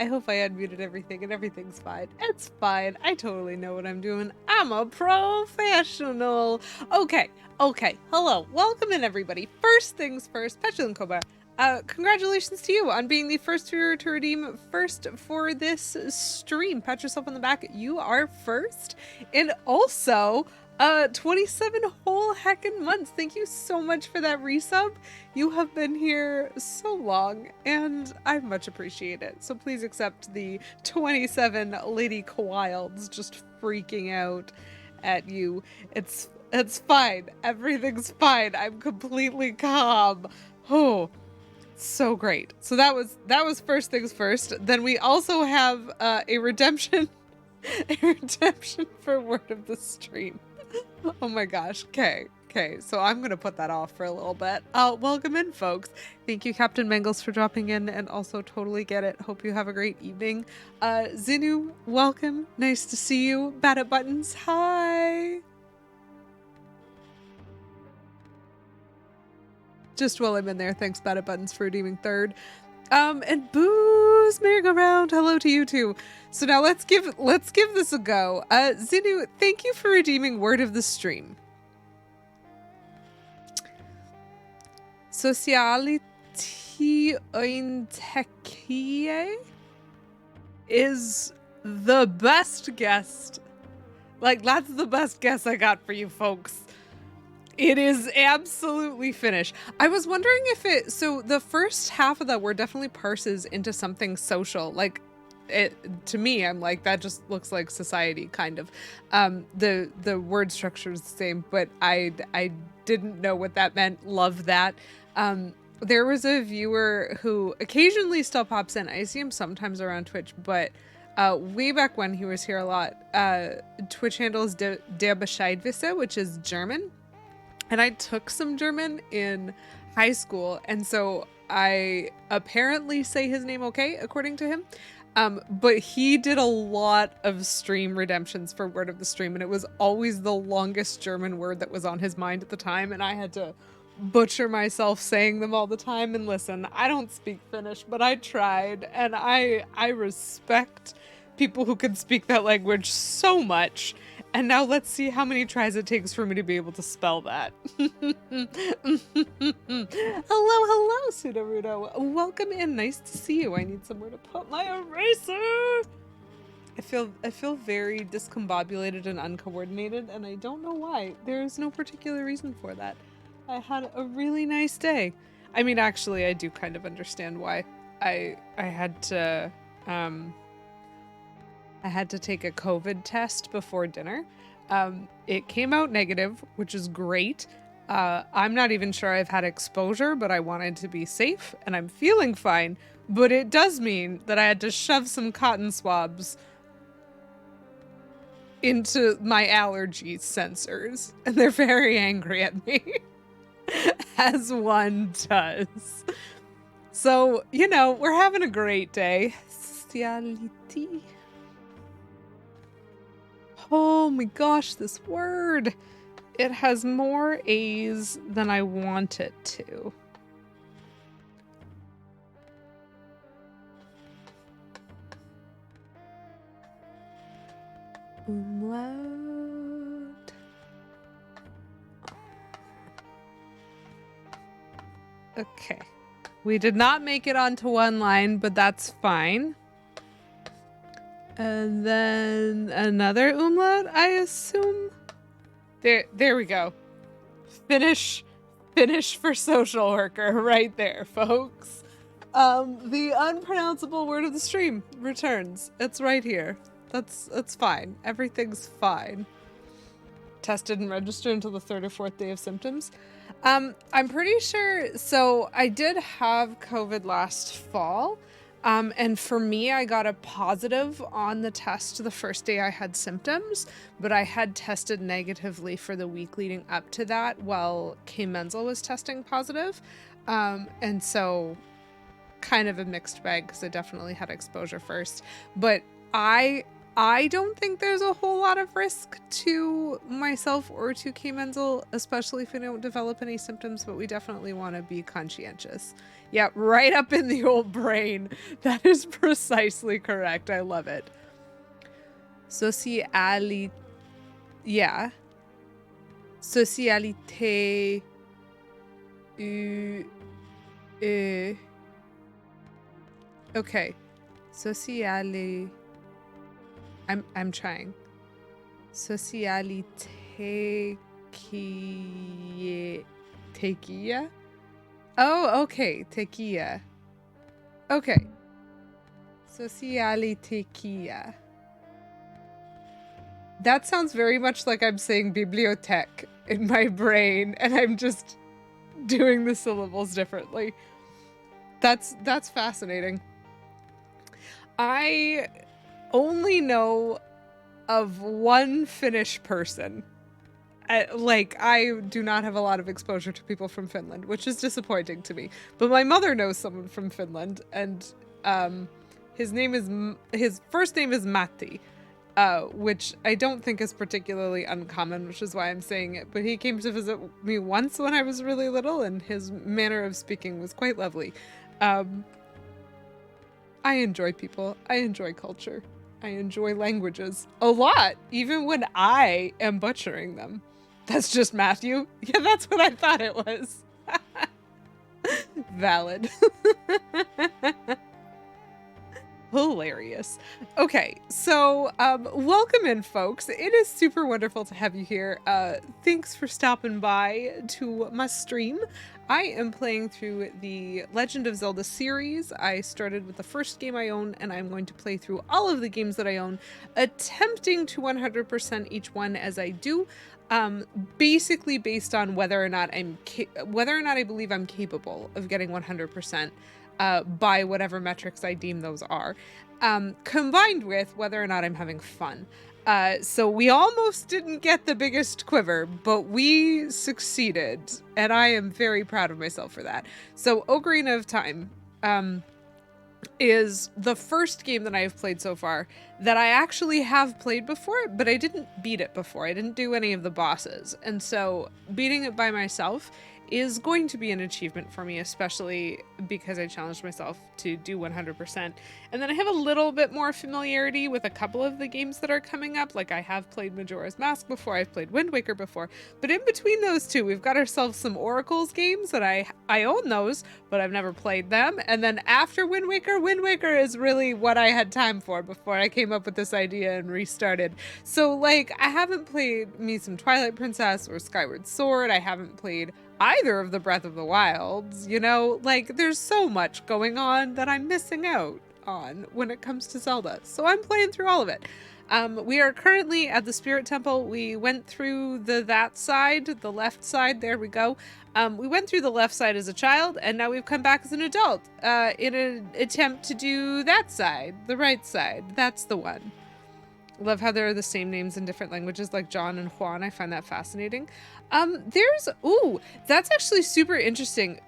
I hope I unmuted everything and everything's fine. It's fine. I totally know what I'm doing. I'm a professional. Okay. Hello. Welcome in, everybody. First things first, Petulant Koba. Congratulations to you on being the first viewer to redeem first for this stream. Pat yourself on the back. You are first. And also, 27 whole heckin' months. Thank you so much for that resub. You have been here so long, and I much appreciate it. So please accept the 27 Lady Kawilds just freaking out at you. It's fine. Everything's fine. I'm completely calm. Oh, so great. So that was first things first. Then we also have a redemption, a redemption for word of the stream. Oh my gosh. Okay. So I'm going to put that off for a little bit. Welcome in, folks. Thank you, Captain Mangles, for dropping in, and also totally get it. Hope you have a great evening. Zinu, welcome. Nice to see you. Bad at Buttons, hi. Just while I'm in there, thanks, Bad at Buttons, for redeeming third. And Booze Merry-Go-Round, hello to you too. So now let's give this a go. Zinu, thank you for redeeming word of the stream. Sociality Ointekie is the best guest. Like, that's the best guess I got for you folks. It is absolutely finished. I was wondering if so the first half of that word definitely parses into something social. Like, to me, I'm like, that just looks like society, kind of. The word structure is the same, but I didn't know what that meant. Love that. There was a viewer who occasionally still pops in. I see him sometimes around Twitch, but way back when he was here a lot. Twitch handle is Der Bescheidwisse, which is German. And I took some German in high school, and so I apparently say his name okay, according to him. But he did a lot of stream redemptions for word of the stream, and it was always the longest German word that was on his mind at the time, and I had to butcher myself saying them all the time. And listen, I don't speak Finnish, but I tried, and I respect people who can speak that language so much. And now let's see how many tries it takes for me to be able to spell that. Hello, Sudarudo. Welcome in. Nice to see you. I need somewhere to put my eraser. I feel very discombobulated and uncoordinated, and I don't know why. There's no particular reason for that. I had a really nice day. I mean, actually, I do kind of understand why. I had to take a COVID test before dinner. It came out negative, which is great. I'm not even sure I've had exposure, but I wanted to be safe, and I'm feeling fine. But it does mean that I had to shove some cotton swabs into my allergy sensors, and they're very angry at me, as one does. So, you know, we're having a great day. Sociality. Oh my gosh, this word. It has more A's than I want it to. Umlaut. Okay. We did not make it onto one line, but that's fine. And then another umlaut, I assume. There we go. Finish for social worker right there, folks. The unpronounceable word of the stream returns. It's right here. That's fine. Everything's fine. Tested and registered until the 3rd or 4th day of symptoms. I'm pretty sure, so I did have COVID last fall. And for me, I got a positive on the test the first day I had symptoms, but I had tested negatively for the week leading up to that while Kay Menzel was testing positive. And so kind of a mixed bag because I definitely had exposure first. But I I don't think there's a whole lot of risk to myself or to K. Menzel, especially if we don't develop any symptoms, but we definitely want to be conscientious. Yeah, right up in the old brain. That is precisely correct. I love it. Sociali... Yeah. Socialité... Okay. Sociali... I'm trying. Socialité tequila? Oh, okay. Tequila. Okay. Socialité. That sounds very much like I'm saying bibliothèque in my brain, and I'm just doing the syllables differently. That's fascinating. I only know of one Finnish person. I do not have a lot of exposure to people from Finland, which is disappointing to me. But my mother knows someone from Finland, and his first name is Matti, which I don't think is particularly uncommon, which is why I'm saying it. But he came to visit me once when I was really little, and his manner of speaking was quite lovely. I enjoy people. I enjoy culture. I enjoy languages a lot, even when I am butchering them. That's just Matthew. Yeah, that's what I thought it was. Valid. Hilarious. Okay, so welcome in, folks. It is super wonderful to have you here. Thanks for stopping by to my stream. I am playing through the Legend of Zelda series. I started with the first game I own, and I'm going to play through all of the games that I own, attempting to 100% each one as I do. Basically based on whether or not I believe I'm capable of getting 100%. By whatever metrics I deem those are, combined with whether or not I'm having fun. So we almost didn't get the biggest quiver, but we succeeded, and I am very proud of myself for that. So Ocarina of Time is the first game that I have played so far that I actually have played before, but I didn't beat it before. I didn't do any of the bosses, and so beating it by myself is going to be an achievement for me, especially because I challenged myself to do 100%. And then I have a little bit more familiarity with a couple of the games that are coming up. Like I have played Majora's Mask before, I've played Wind Waker before, but in between those two, we've got ourselves some Oracles games that I own those, but I've never played them. And then after Wind Waker is really what I had time for before I came up with this idea and restarted. So like, I haven't played me some Twilight Princess or Skyward Sword. I haven't played either of the Breath of the Wilds, you know, like there's so much going on that I'm missing out on when it comes to Zelda. So I'm playing through all of it. We are currently at the Spirit Temple. We went through the left side, there we go. We went through the left side as a child, and now we've come back as an adult in an attempt to do that side, the right side. That's the one. Love how there are the same names in different languages, like John and Juan. I find that fascinating. That's actually super interesting.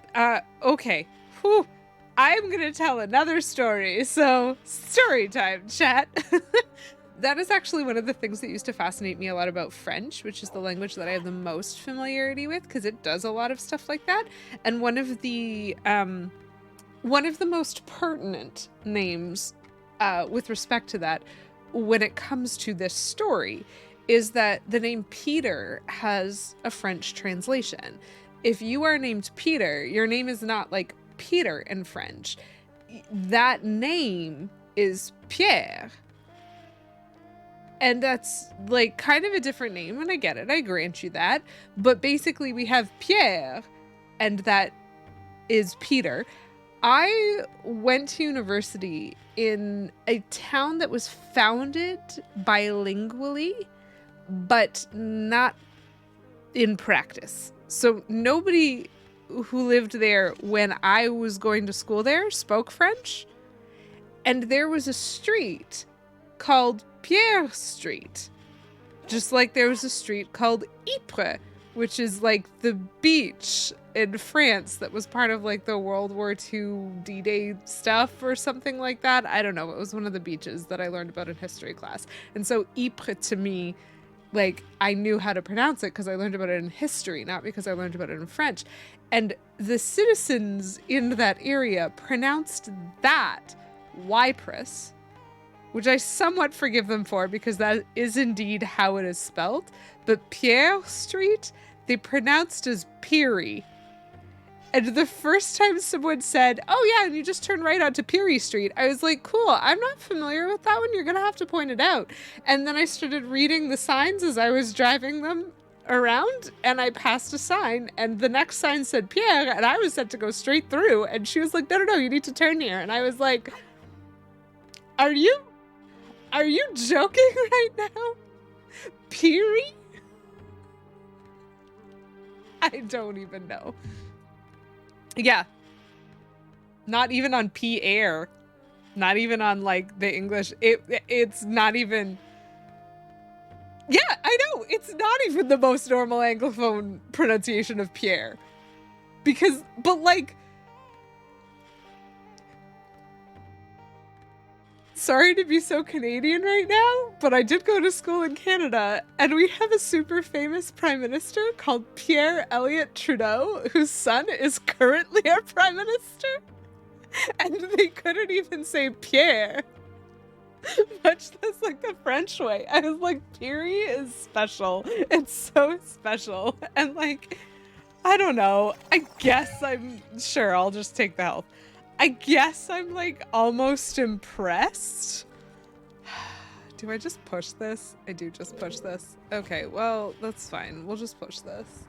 Okay. Whew. I'm gonna tell another story. So, story time, chat. That is actually one of the things that used to fascinate me a lot about French, which is the language that I have the most familiarity with, because it does a lot of stuff like that. And one of the most pertinent names with respect to that, when it comes to this story, is that the name Peter has a French translation. If you are named Peter, your name is not like Peter in French. That name is Pierre. And that's like kind of a different name, and I get it, I grant you that. But basically we have Pierre, and that is Peter. I went to university in a town that was founded bilingually, but not in practice. So nobody who lived there when I was going to school there spoke French. And there was a street called Pierre Street. Just like there was a street called Ypres, which is like the beach in France that was part of like the World War II D-Day stuff or something like that. I don't know. It was one of the beaches that I learned about in history class. And so Ypres to me, like, I knew how to pronounce it because I learned about it in history, not because I learned about it in French. And the citizens in that area pronounced that Ypres, which I somewhat forgive them for because that is indeed how it is spelled. But Pierre Street, they pronounced as Peary. And the first time someone said, oh yeah, and you just turn right onto Peary Street, I was like, cool, I'm not familiar with that one. You're going to have to point it out. And then I started reading the signs as I was driving them around, and I passed a sign, and the next sign said Pierre, and I was set to go straight through. And she was like, no, you need to turn here. And I was like, Are you joking right now? Peary? I don't even know. Yeah. Not even on P-Air. Not even on like the English. It's not even. Yeah, I know. It's not even the most normal Anglophone pronunciation of Pierre. But like, sorry to be so Canadian right now, but I did go to school in Canada, and we have a super famous prime minister called Pierre Elliott Trudeau, whose son is currently our prime minister. And they couldn't even say Pierre, much less like the French way. I was like, Peary is special. It's so special. And like, I don't know. I guess I'm sure I'll just take the health. I guess I'm like almost impressed. Do I just push this? I do just push this. Okay, well, that's fine. We'll just push this.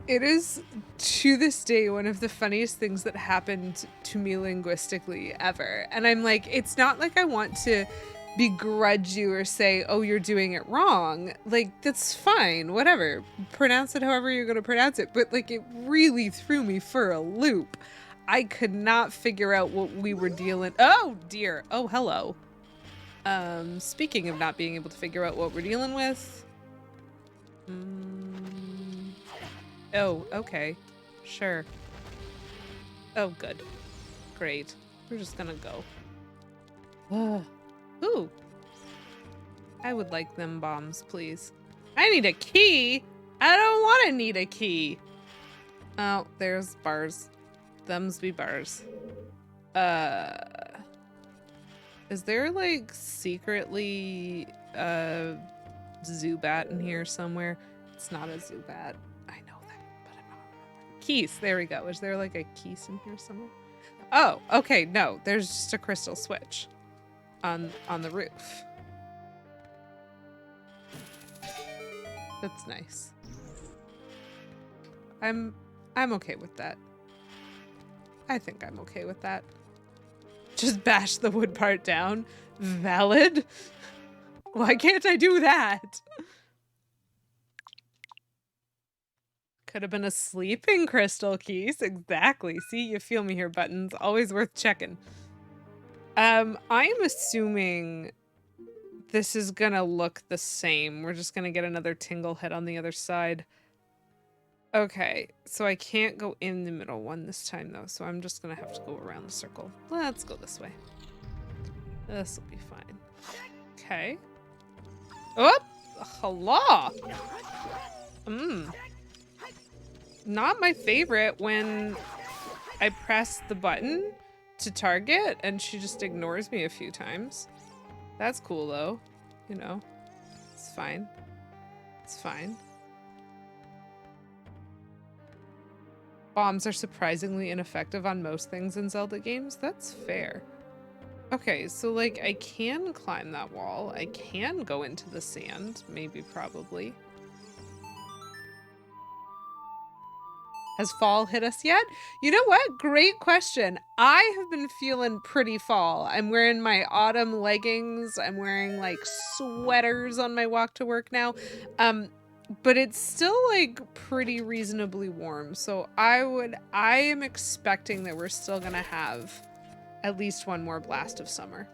It is, to this day, one of the funniest things that happened to me linguistically ever. And I'm like, it's not like I want to begrudge you or say, oh, you're doing it wrong. Like, that's fine, whatever. Pronounce it however you're going to pronounce it. But like, it really threw me for a loop. I could not figure out what we were dealing. Oh dear. Oh, hello. Speaking of not being able to figure out what we're dealing with. Oh, okay. Sure. Oh, good. Great. We're just gonna go. Ooh. I would like them bombs, please. I need a key. I don't want to need a key. Oh, there's bars. Them's be bars. Is there like secretly a Zubat in here somewhere? It's not a Zubat. I know that, but I'm not remembering. Keys, there we go. Is there like a keys in here somewhere? Oh, okay, no, there's just a crystal switch on the roof. That's nice. I'm okay with that. I think I'm okay with that. Just bash the wood part down. Valid? Why can't I do that? Could have been a sleeping crystal keys. Exactly. See, you feel me here, buttons. Always worth checking. I'm assuming this is gonna look the same. We're just gonna get another tingle hit on the other side. Okay, so I can't go in the middle one this time though, so I'm just gonna have to go around the circle. Let's go this way. This will be fine. Okay. Oh! Hello! Not my favorite when I press the button to target and she just ignores me a few times. That's cool though. You know, it's fine. It's fine. Bombs are surprisingly ineffective on most things in Zelda games. That's fair. Okay, so like I can climb that wall. I can go into the sand, maybe, probably. Has fall hit us yet? You know what? Great question. I have been feeling pretty fall. I'm wearing my autumn leggings. I'm wearing like sweaters on my walk to work now. But it's still like pretty reasonably warm. So I am expecting that we're still gonna have at least one more blast of summer.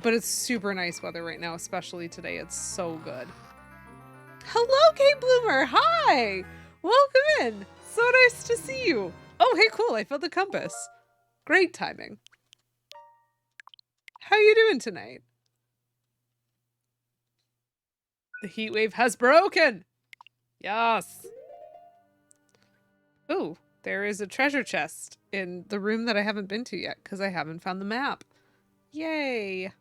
But it's super nice weather right now, especially today. It's so good. Hello, Kate Bloomer. Hi. Welcome in. So nice to see you. Oh, hey, cool. I found the compass. Great timing. How you doing tonight? The heat wave has broken. Yes. Ooh, there is a treasure chest in the room that I haven't been to yet because I haven't found the map. Yay.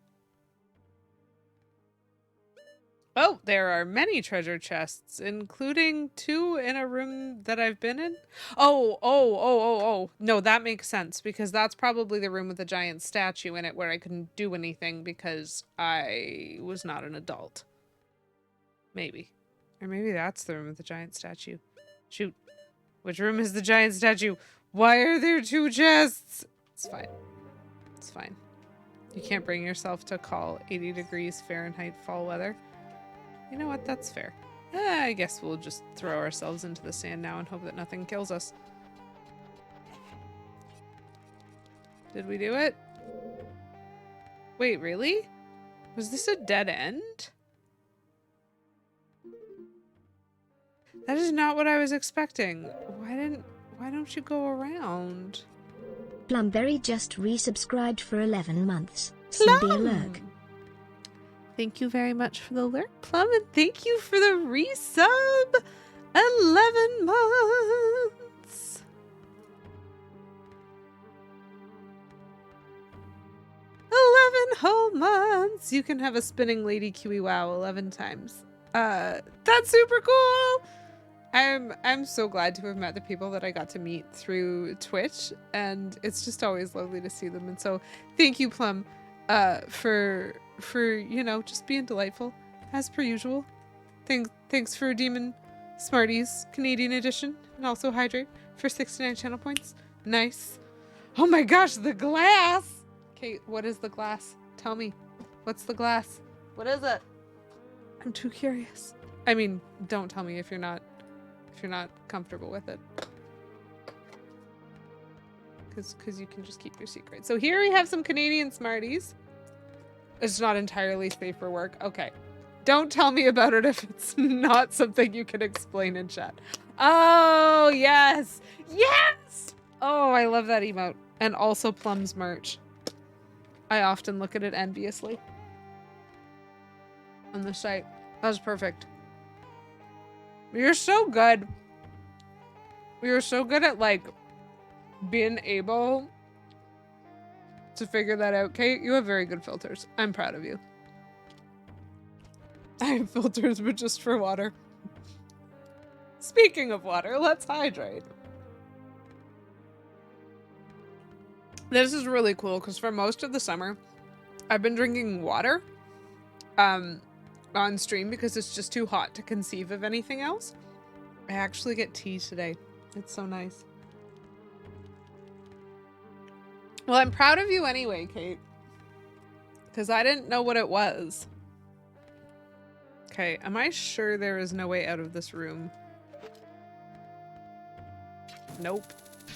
Oh, there are many treasure chests, including 2 in a room that I've been in. Oh. No, that makes sense because that's probably the room with the giant statue in it where I couldn't do anything because I was not an adult. Maybe. Or maybe that's the room with the giant statue. Shoot. Which room is the giant statue? Why are there 2 chests? It's fine. It's fine. You can't bring yourself to call 80 degrees Fahrenheit fall weather. You know what? That's fair. I guess we'll just throw ourselves into the sand now and hope that nothing kills us. Did we do it? Wait, really? Was this a dead end? That is not what I was expecting. Why don't you go around? Plumberry just resubscribed for 11 months. Soon be a lurk. Thank you very much for the lurk, Plum, and thank you for the resub. 11 months. 11 whole months. You can have a spinning lady Kiwi wow 11 times. That's super cool. I'm so glad to have met the people that I got to meet through Twitch, and it's just always lovely to see them. And so thank you, Plum, for you know, just being delightful as per usual. Thanks for Demon Smarties Canadian edition, and also Hydrate for 69 channel points. Nice. Oh my gosh, the glass. Okay, what is the glass? Tell me. What's the glass? What is it? I'm too curious. I mean, don't tell me if you're not comfortable with it. Cause you can just keep your secret. So here we have some Canadian Smarties. It's not entirely safe for work. Okay. Don't tell me about it if it's not something you can explain in chat. Oh, yes. Yes! Oh, I love that emote. And also Plum's merch. I often look at it enviously on the site. That was perfect. You're so good. You're so good at, like, being able to figure that out, Kate. You have very good filters. I'm proud of you. I have filters, but just for water. Speaking of water, let's hydrate. This is really cool because for most of the summer, I've been drinking water on stream because it's just too hot to conceive of anything else. I actually get tea today. It's so nice. Well, I'm proud of you anyway, Kate. Because I didn't know what it was. Okay, am I sure there is no way out of this room? Nope.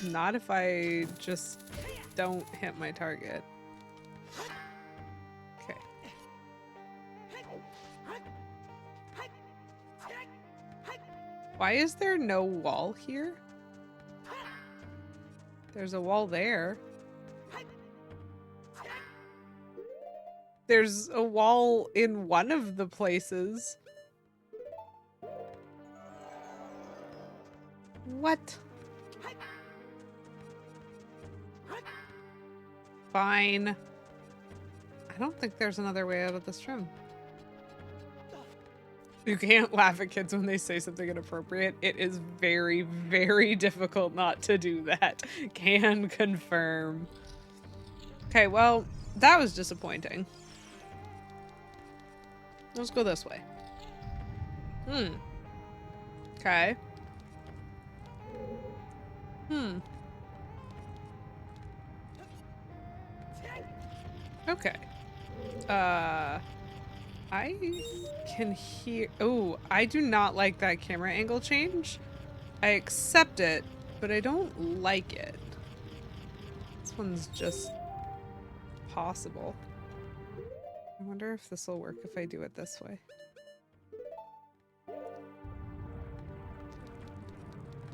Not if I just don't hit my target. Okay. Why is there no wall here? There's a wall there. There's a wall in one of the places. What? Fine. I don't think there's another way out of this room. You can't laugh at kids when they say something inappropriate. It is very, very difficult not to do that. Can confirm. Okay, well, that was disappointing. Let's go this way. Okay. Okay. I can hear... Oh, I do not like that camera angle change. I accept it, but I don't like it. This one's just possible. I wonder if this will work if I do it this way.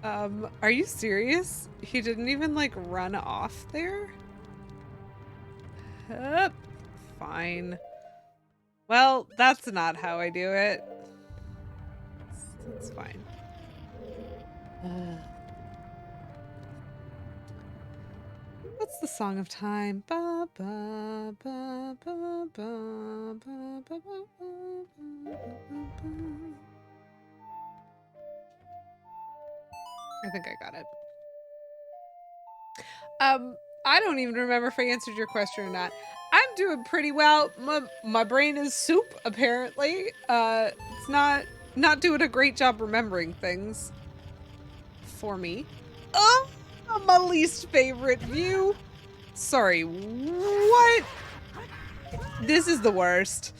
Are you serious? He didn't even, like, run off there? Fine. Well, that's not how I do it. That's fine. What's the Song of Time? Ba, ba, ba, ba, ba, ba, ba, ba, ba, ba. I think I got it. I don't even remember if I answered your question or not. I'm doing pretty well. My brain is soup, apparently. It's not doing a great job remembering things for me. Oh, my least favorite view. Sorry, what? This is the worst.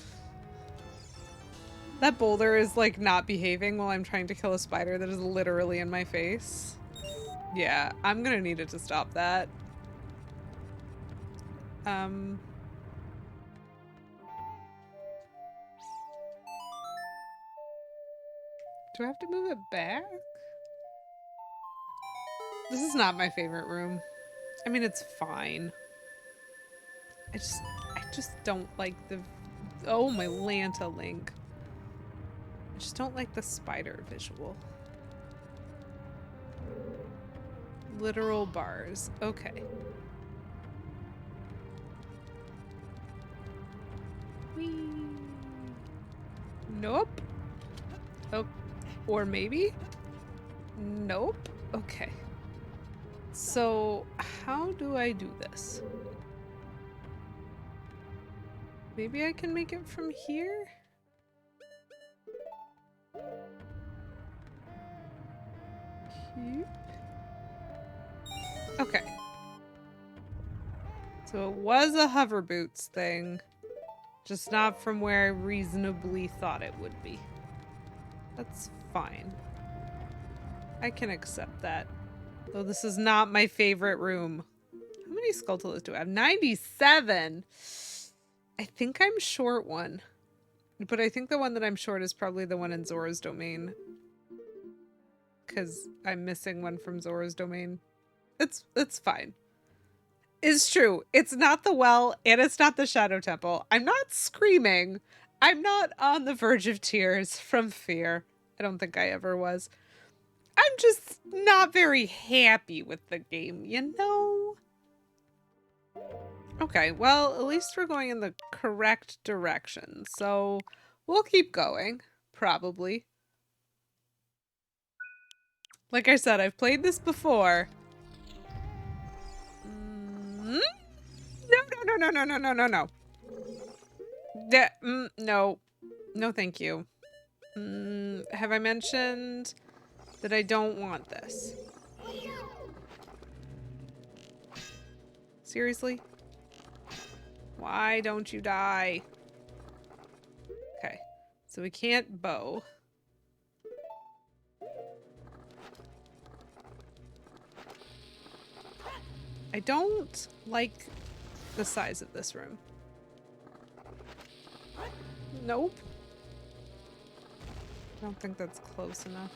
That boulder is like not behaving while I'm trying to kill a spider that is literally in my face. Yeah, I'm gonna need it to stop that. Do I have to move it back? This is not my favorite room. I mean, it's fine. I just don't like the... Oh, my Lanta Link. I just don't like the spider visual. Literal bars. Okay. Whee. Nope. Oh, or maybe? Nope. Okay. So, how do I do this? Maybe I can make it from here? Okay. So it was a hover boots thing, just not from where I reasonably thought it would be. That's fine. I can accept that. Though this is not my favorite room. How many Skulltulas do I have? 97! I think I'm short one. But I think the one that I'm short is probably the one in Zora's domain. Because I'm missing one from Zora's domain. It's fine. It's true. It's not the well, and it's not the Shadow Temple. I'm not screaming. I'm not on the verge of tears from fear. I don't think I ever was. I'm just not very happy with the game, you know? Okay, well, at least we're going in the correct direction. So we'll keep going, probably. Like I said, I've played this before. No, no, no, no, no, no, no, no. No. No, thank you. Have I mentioned that I don't want this? Seriously? Why don't you die? Okay. So we can't bow. I don't like the size of this room. Nope. I don't think that's close enough.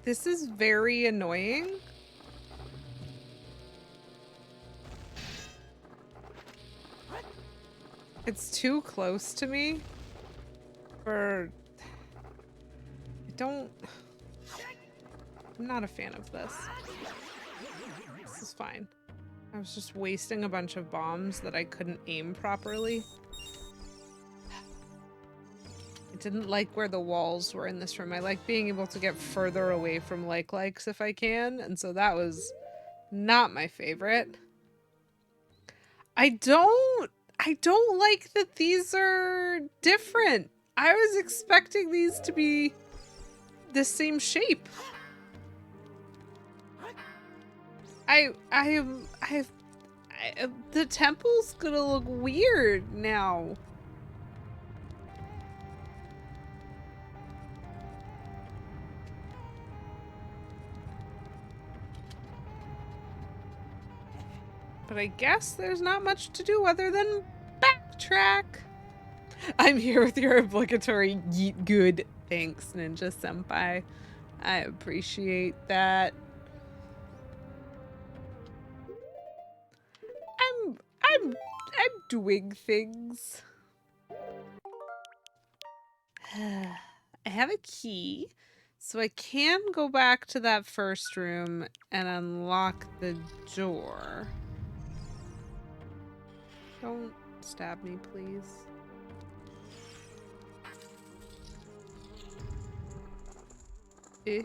This is very annoying. It's too close to me for... I'm not a fan of this. This is fine. I was just wasting a bunch of bombs that I couldn't aim properly. I didn't like where the walls were in this room. I like being able to get further away from likes if I can, and so that was not my favorite. I don't like that these are different. I was expecting these to be the same shape. The temple's gonna look weird now. But I guess there's not much to do other than track. I'm here with your obligatory yeet good. Thanks, Ninja Senpai. I appreciate that. I'm doing things. I have a key, so I can go back to that first room and unlock the door. Don't stab me, please. Eh.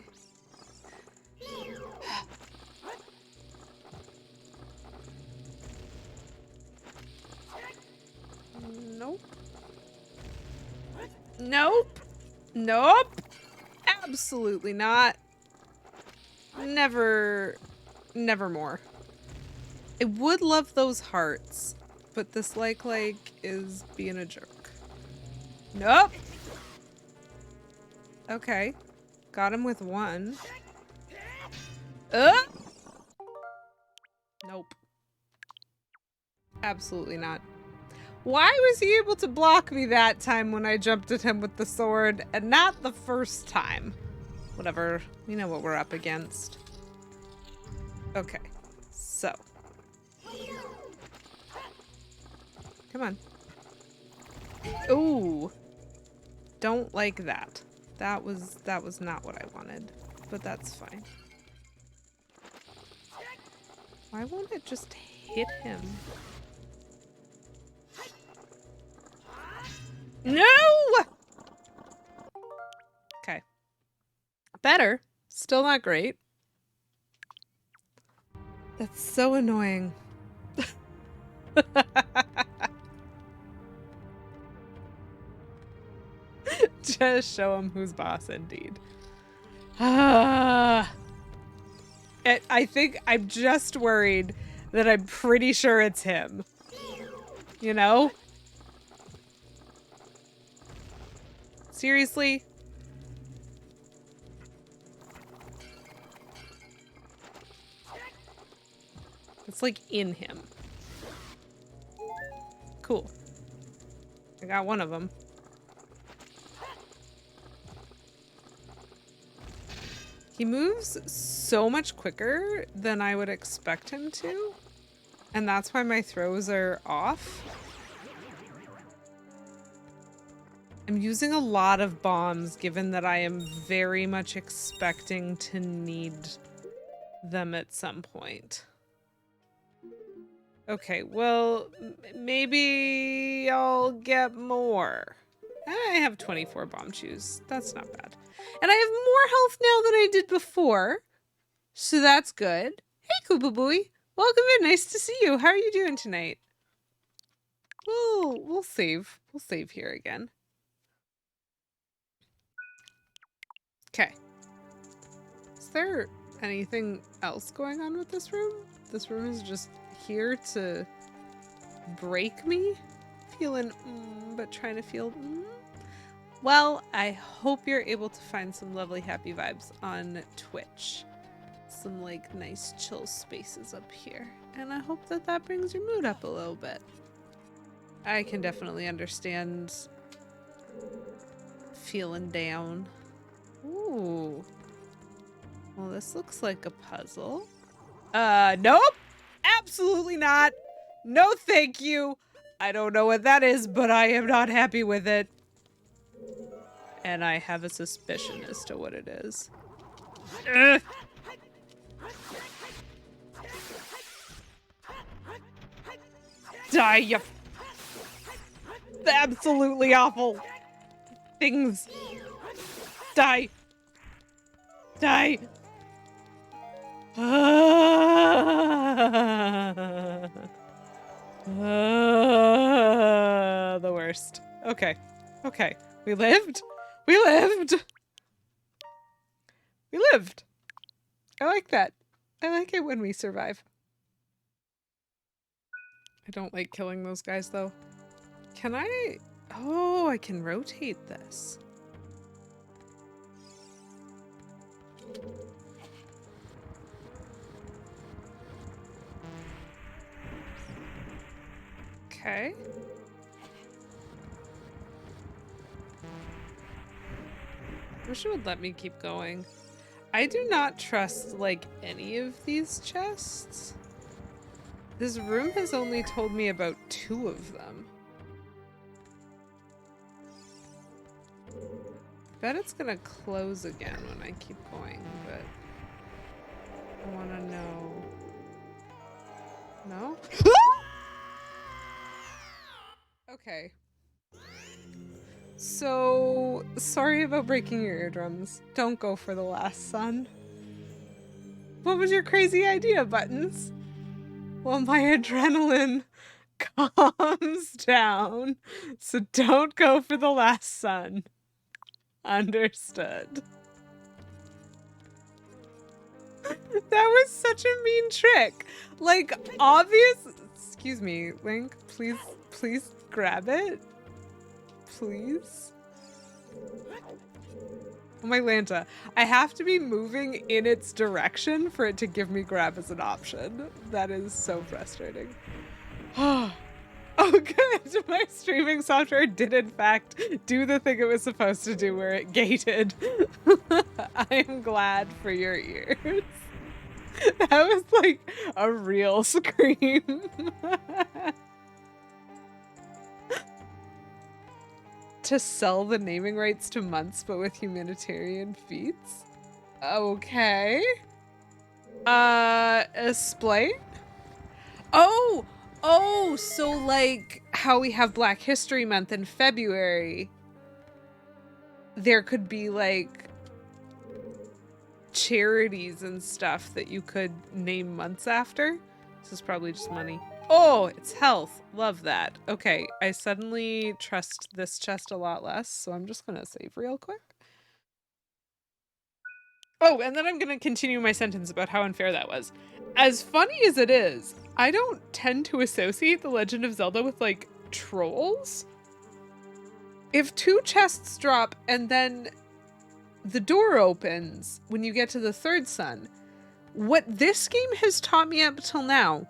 Nope. Nope. Nope. Absolutely not. Never. Nevermore. I would love those hearts, but this like is being a jerk. Nope. Okay. Got him with one. Nope. Absolutely not. Why was he able to block me that time when I jumped at him with the sword and not the first time? Whatever. You know what we're up against. Okay. So. Come on. Ooh. Don't like that. That was not what I wanted. But that's fine. Why won't it just hit him? No! Okay. Better. Still not great. That's so annoying. Just show him who's boss, indeed. I think I'm just worried that I'm pretty sure it's him. You know? Seriously? It's like in him. Cool. I got one of them. He moves so much quicker than I would expect him to. And that's why my throws are off. I'm using a lot of bombs given that I am very much expecting to need them at some point. Okay, well, maybe I'll get more. I have 24 bomb chews. That's not bad. And I have more health now than I did before. So that's good. Hey, Koopa Booey. Welcome in. Nice to see you. How are you doing tonight? We'll save. We'll save here again. Okay. Is there anything else going on with this room? This room is just here to break me? Feeling but trying to feel Well, I hope you're able to find some lovely happy vibes on Twitch. Some like nice chill spaces up here. And I hope that that brings your mood up a little bit. I can definitely understand feeling down. Ooh. Well, this looks like a puzzle. Nope. Absolutely not. No, thank you. I don't know what that is, but I am not happy with it. And I have a suspicion as to what it is. Ugh. Die, you absolutely awful things. Die. Die. The worst. Okay. Okay. We lived. We lived. We lived. I like that. I like it when we survive. I don't like killing those guys though. Can I? Oh, I can rotate this. Okay. wish it would let me keep going. I do not trust, like, any of these chests. This room has only told me about 2 of them. Bet it's gonna close again when I keep going, but I wanna know. No? Okay. So, sorry about breaking your eardrums. Don't go for the last sun. What was your crazy idea, Buttons? Well, my adrenaline calms down, so don't go for the last sun. Understood. That was such a mean trick. Like, obvious. Excuse me, Link. Please grab it. Please. Oh my Lanta. I have to be moving in its direction for it to give me grab as an option. That is so frustrating. Oh, good. My streaming software did in fact do the thing it was supposed to do where it gated. I am glad for your ears. That was like a real scream. To sell the naming rights to months but with humanitarian feats? Okay. Explain? Oh, so like how we have Black History Month in February. There could be like charities and stuff that you could name months after. This is probably just money. Oh, it's health. Love that. Okay, I suddenly trust this chest a lot less, so I'm just gonna save real quick. Oh, and then I'm gonna continue my sentence about how unfair that was. As funny as it is, I don't tend to associate The Legend of Zelda with, like, trolls. If 2 chests drop and then the door opens when you get to the 3rd sun, what this game has taught me up till now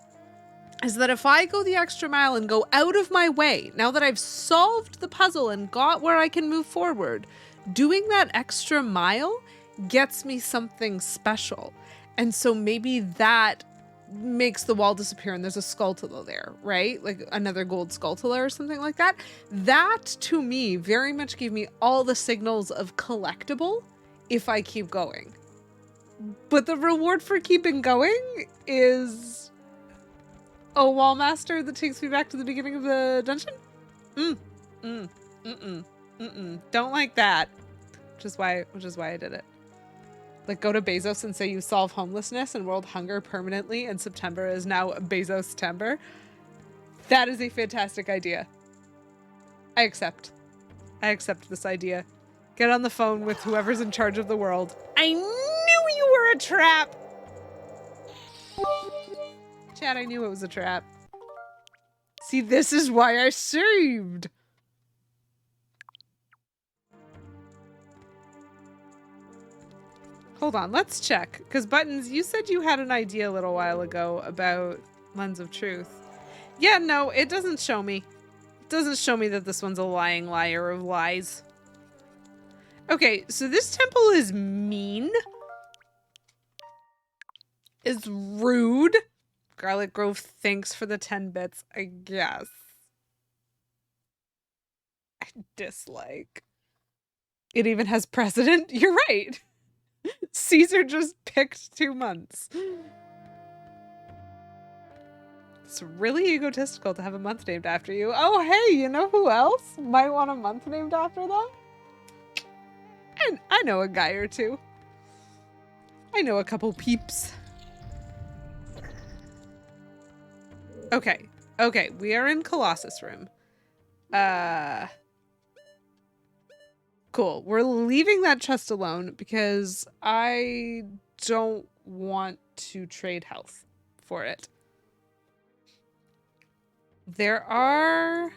is that if I go the extra mile and go out of my way, now that I've solved the puzzle and got where I can move forward, doing that extra mile gets me something special. And so maybe that makes the wall disappear and there's a Skulltula there, right? Like another gold Skulltula or something like that. That, to me, very much gave me all the signals of collectible if I keep going. But the reward for keeping going is a wall master that takes me back to the beginning of the dungeon? Don't like that. Which is why I did it. Like, go to Bezos and say you solve homelessness and world hunger permanently, and September is now Bezos-tember. That is a fantastic idea. I accept. I accept this idea. Get on the phone with whoever's in charge of the world. I knew you were a trap! Chat, I knew it was a trap. See, this is why I saved! Hold on, let's check. Because Buttons, you said you had an idea a little while ago about Lens of Truth. Yeah, no, it doesn't show me. It doesn't show me that this one's a lying liar of lies. Okay, so this temple is mean. Is rude. Garlic Grove, thanks for the 10 bits, I guess. I dislike. It even has precedent. You're right. Caesar just picked 2 months. It's really egotistical to have a month named after you. Oh, hey, you know who else might want a month named after them? And I know a guy or 2. I know a couple peeps. Okay. Okay, we are in Colossus room. Cool. We're leaving that chest alone because I don't want to trade health for it. There are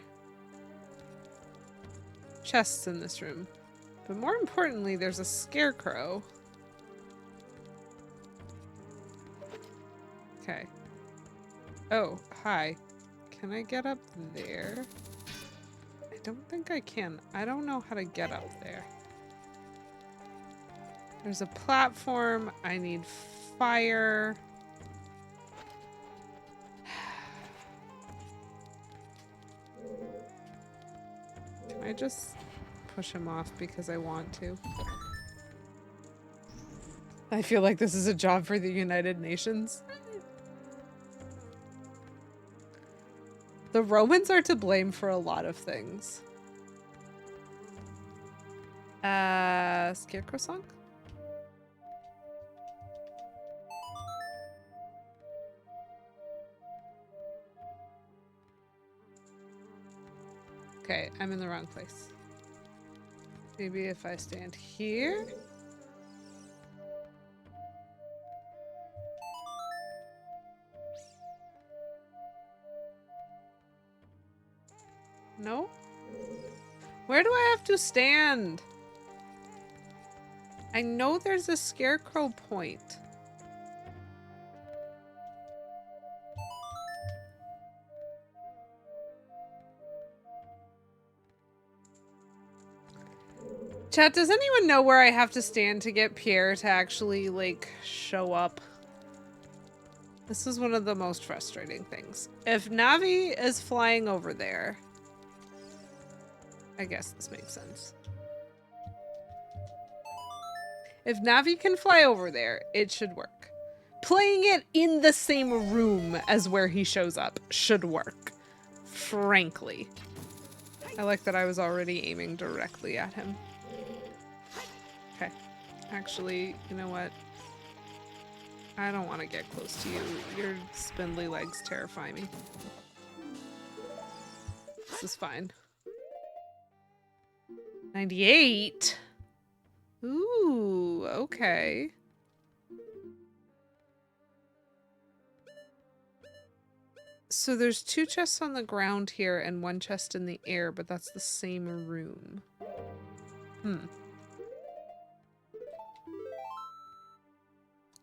chests in this room, but more importantly, there's a scarecrow. Okay. Oh, hi. Can I get up there? I don't think I can. I don't know how to get up there. There's a platform. I need fire. Can I just push him off because I want to? I feel like this is a job for the United Nations. The Romans are to blame for a lot of things. Scarecrow song? Okay, I'm in the wrong place. Maybe if I stand here? No? Where do I have to stand? I know there's a scarecrow point. Chat, does anyone know where I have to stand to get Pierre to actually, like, show up? This is one of the most frustrating things. If Navi is flying over there, I guess this makes sense. If Navi can fly over there, it should work. Playing it in the same room as where he shows up should work, frankly. I like that I was already aiming directly at him. Okay. Actually, you know what? I don't want to get close to you. Your spindly legs terrify me. This is fine. 98? Ooh, okay. So there's 2 chests on the ground here and 1 chest in the air, but that's the same room.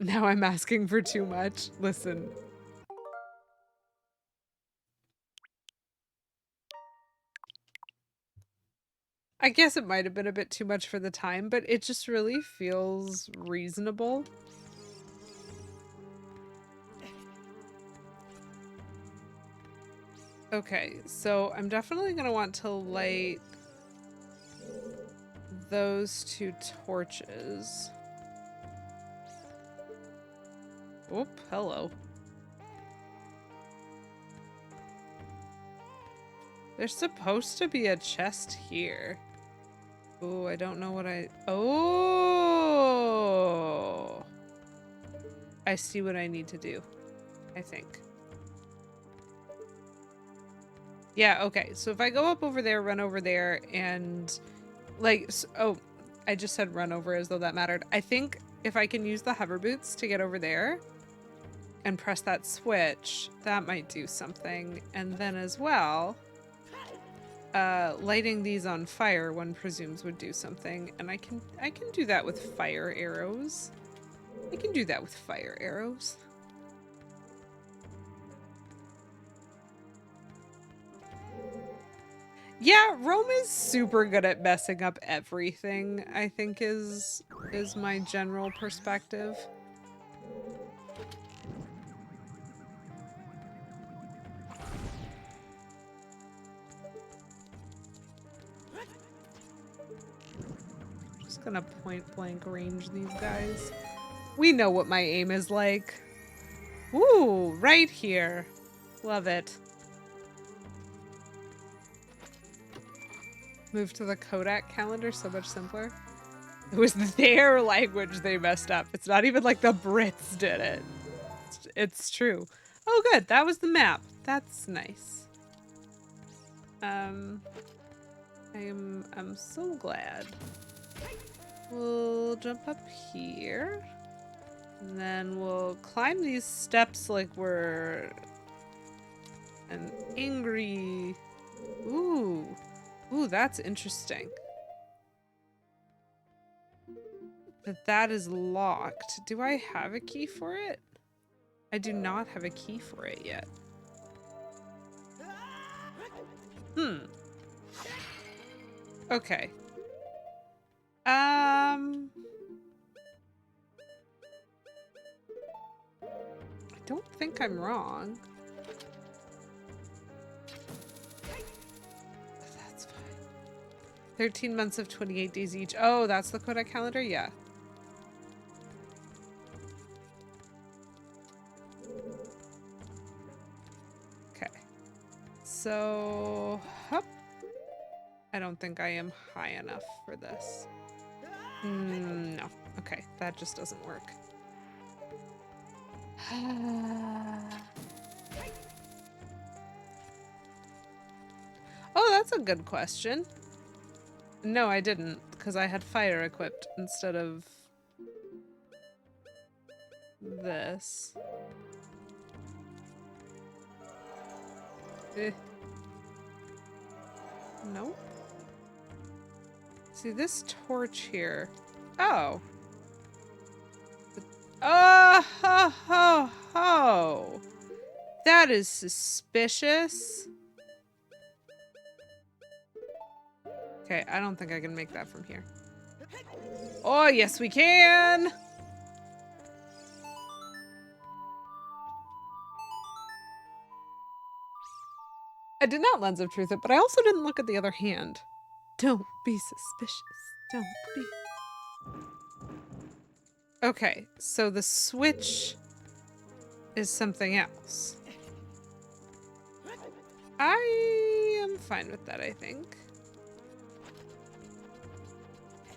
Now I'm asking for too much. Listen. I guess it might have been a bit too much for the time, but it just really feels reasonable. Okay, so I'm definitely going to want to light those 2 torches. Oh, hello. There's supposed to be a chest here. Oh, I don't know what I... Oh! I see what I need to do, I think. Yeah, okay. So if I go up over there, run over there, and... Like, oh, I just said run over as though that mattered. I think if I can use the hover boots to get over there and press that switch, that might do something. And then as well... lighting these on fire, one presumes, would do something, and I can do that with fire arrows. I can do that with fire arrows. Yeah, Rome is super good at messing up everything, I think is my general perspective. Just gonna point blank range these guys. We know what my aim is like. Ooh, right here. Love it. Move to the Kodak calendar, so much simpler. It was their language they messed up. It's not even like the Brits did it. It's true. Oh, good. That was the map. That's nice. I'm so glad. We'll jump up here. And then we'll climb these steps like we're an angry... Ooh. Ooh, that's interesting. That is locked. Do I have a key for it? I do not have a key for it yet. Okay. don't think I'm wrong. That's fine. 13 months of 28 days each. Oh, that's the Kodak calendar? Yeah. Okay. So, hup. I don't think I am high enough for this. No. Okay, that just doesn't work. Oh, that's a good question. No, I didn't, because I had fire equipped instead of this. Nope. See this torch here. Oh. Oh, ho, ho, ho. That is suspicious. Okay, I don't think I can make that from here. Oh, yes, we can. I did not Lens of Truth it, but I also didn't look at the other hand. Don't be suspicious. Don't be. Okay, so the switch is something else. I am fine with that, I think.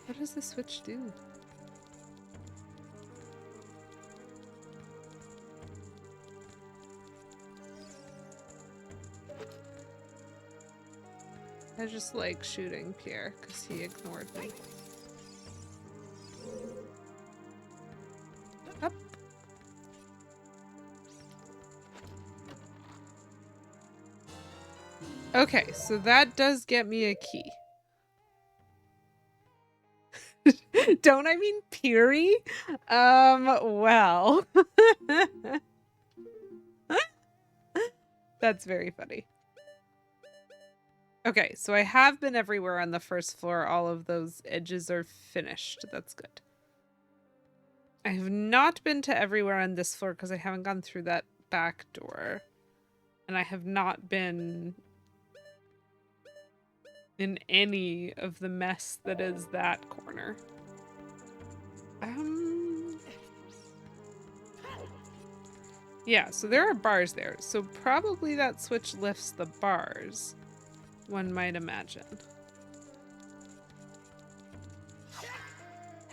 What does the switch do? I just like shooting Pierre because he ignored me. Up. Okay, so that does get me a key. Don't I mean Peary? Well. That's very funny. Okay, so I have been everywhere on the first floor. All of those edges are finished. That's good. I have not been to everywhere on this floor because I haven't gone through that back door. And I have not been in any of the mess that is that corner. Yeah, so there are bars there. So probably that switch lifts the bars, one might imagine.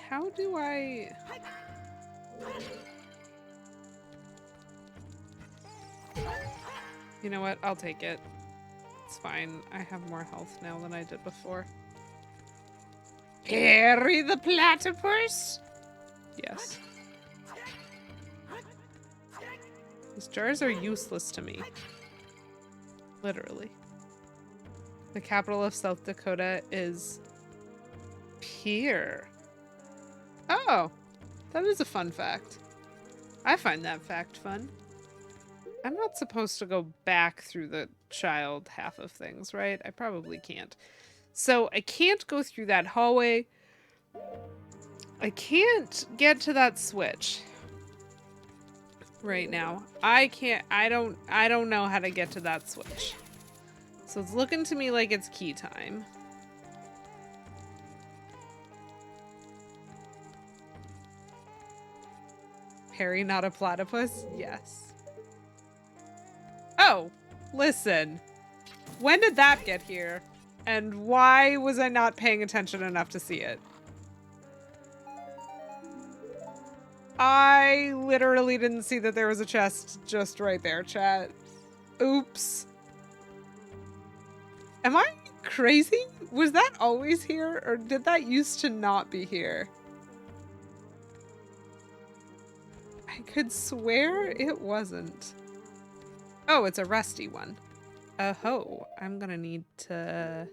How do I... You know what? I'll take it. It's fine. I have more health now than I did before. Harry the platypus? Yes. These jars are useless to me. Literally. The capital of South Dakota is Pierre. Oh, that is a fun fact. I find that fact fun. I'm not supposed to go back through the child half of things, right? I probably can't. So I can't go through that hallway. I can't get to that switch right now. I don't know how to get to that switch. So it's looking to me like it's key time. Harry, not a platypus? Yes. Oh, listen. When did that get here? And why was I not paying attention enough to see it? I literally didn't see that there was a chest just right there, chat. Oops. Am I crazy? Was that always here, or did that used to not be here? I could swear it wasn't. Oh, it's a rusty one. Oh, I'm gonna need to...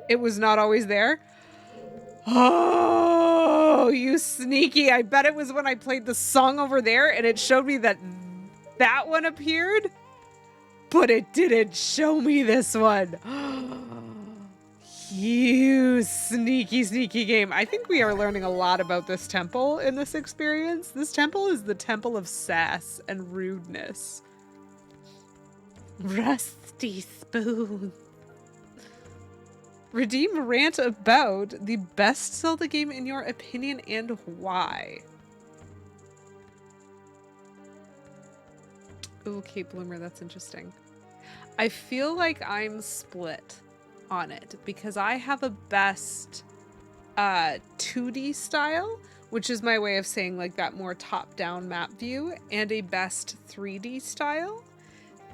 It was not always there? Oh, you sneaky. I bet it was when I played the song over there and it showed me that that one appeared, but it didn't show me this one. You sneaky, sneaky game. I think we are learning a lot about this temple in this experience. This temple is the temple of sass and rudeness. Rusty spoon. Redeem rant about the best Zelda game in your opinion and why. Ooh, Kate Bloomer, that's interesting. I feel like I'm split on it because I have a best 2D style, which is my way of saying like that more top-down map view, and a best 3D style.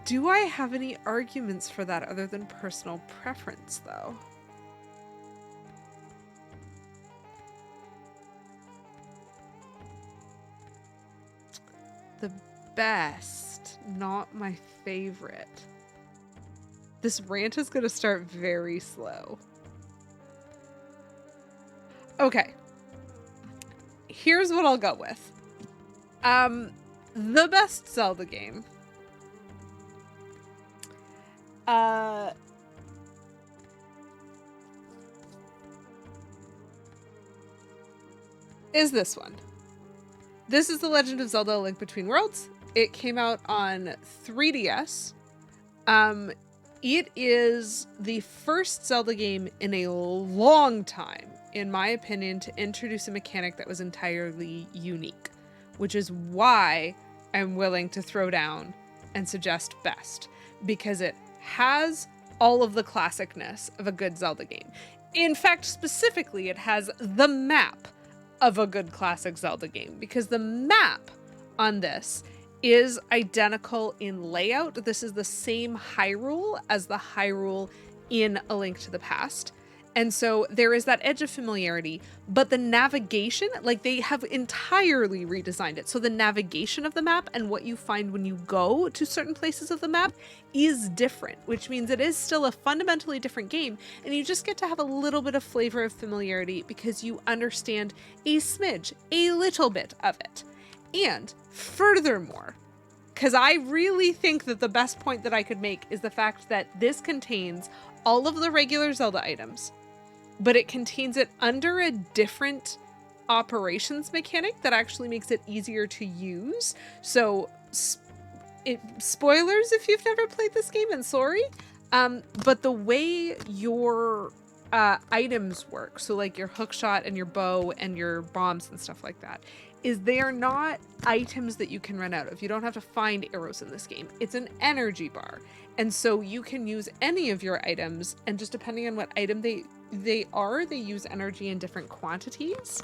Do I have any arguments for that other than personal preference, though? The best, not my favorite. This rant is going to start very slow. Okay. Here's what I'll go with. The best Zelda game. Is this one. This is The Legend of Zelda: A Link Between Worlds. It came out on 3DS. It is the first Zelda game in a long time, in my opinion, to introduce a mechanic that was entirely unique, which is why I'm willing to throw down and suggest best, because it has all of the classicness of a good Zelda game. In fact, specifically, it has the map of a good classic Zelda game, because the map on this is identical in layout. This is the same Hyrule as the Hyrule in A Link to the Past. And so there is that edge of familiarity, but the navigation, like they have entirely redesigned it. So the navigation of the map and what you find when you go to certain places of the map is different, which means it is still a fundamentally different game. And you just get to have a little bit of flavor of familiarity because you understand a smidge, a little bit of it. And furthermore, because I really think that the best point that I could make is the fact that this contains all of the regular Zelda items, but it contains it under a different operations mechanic that actually makes it easier to use. So, spoilers if you've never played this game, and sorry, but the way your items work, so like your hookshot and your bow and your bombs and stuff like that, is they are not items that you can run out of. You don't have to find arrows in this game. It's an energy bar. And so you can use any of your items, and just depending on what item they use energy in different quantities.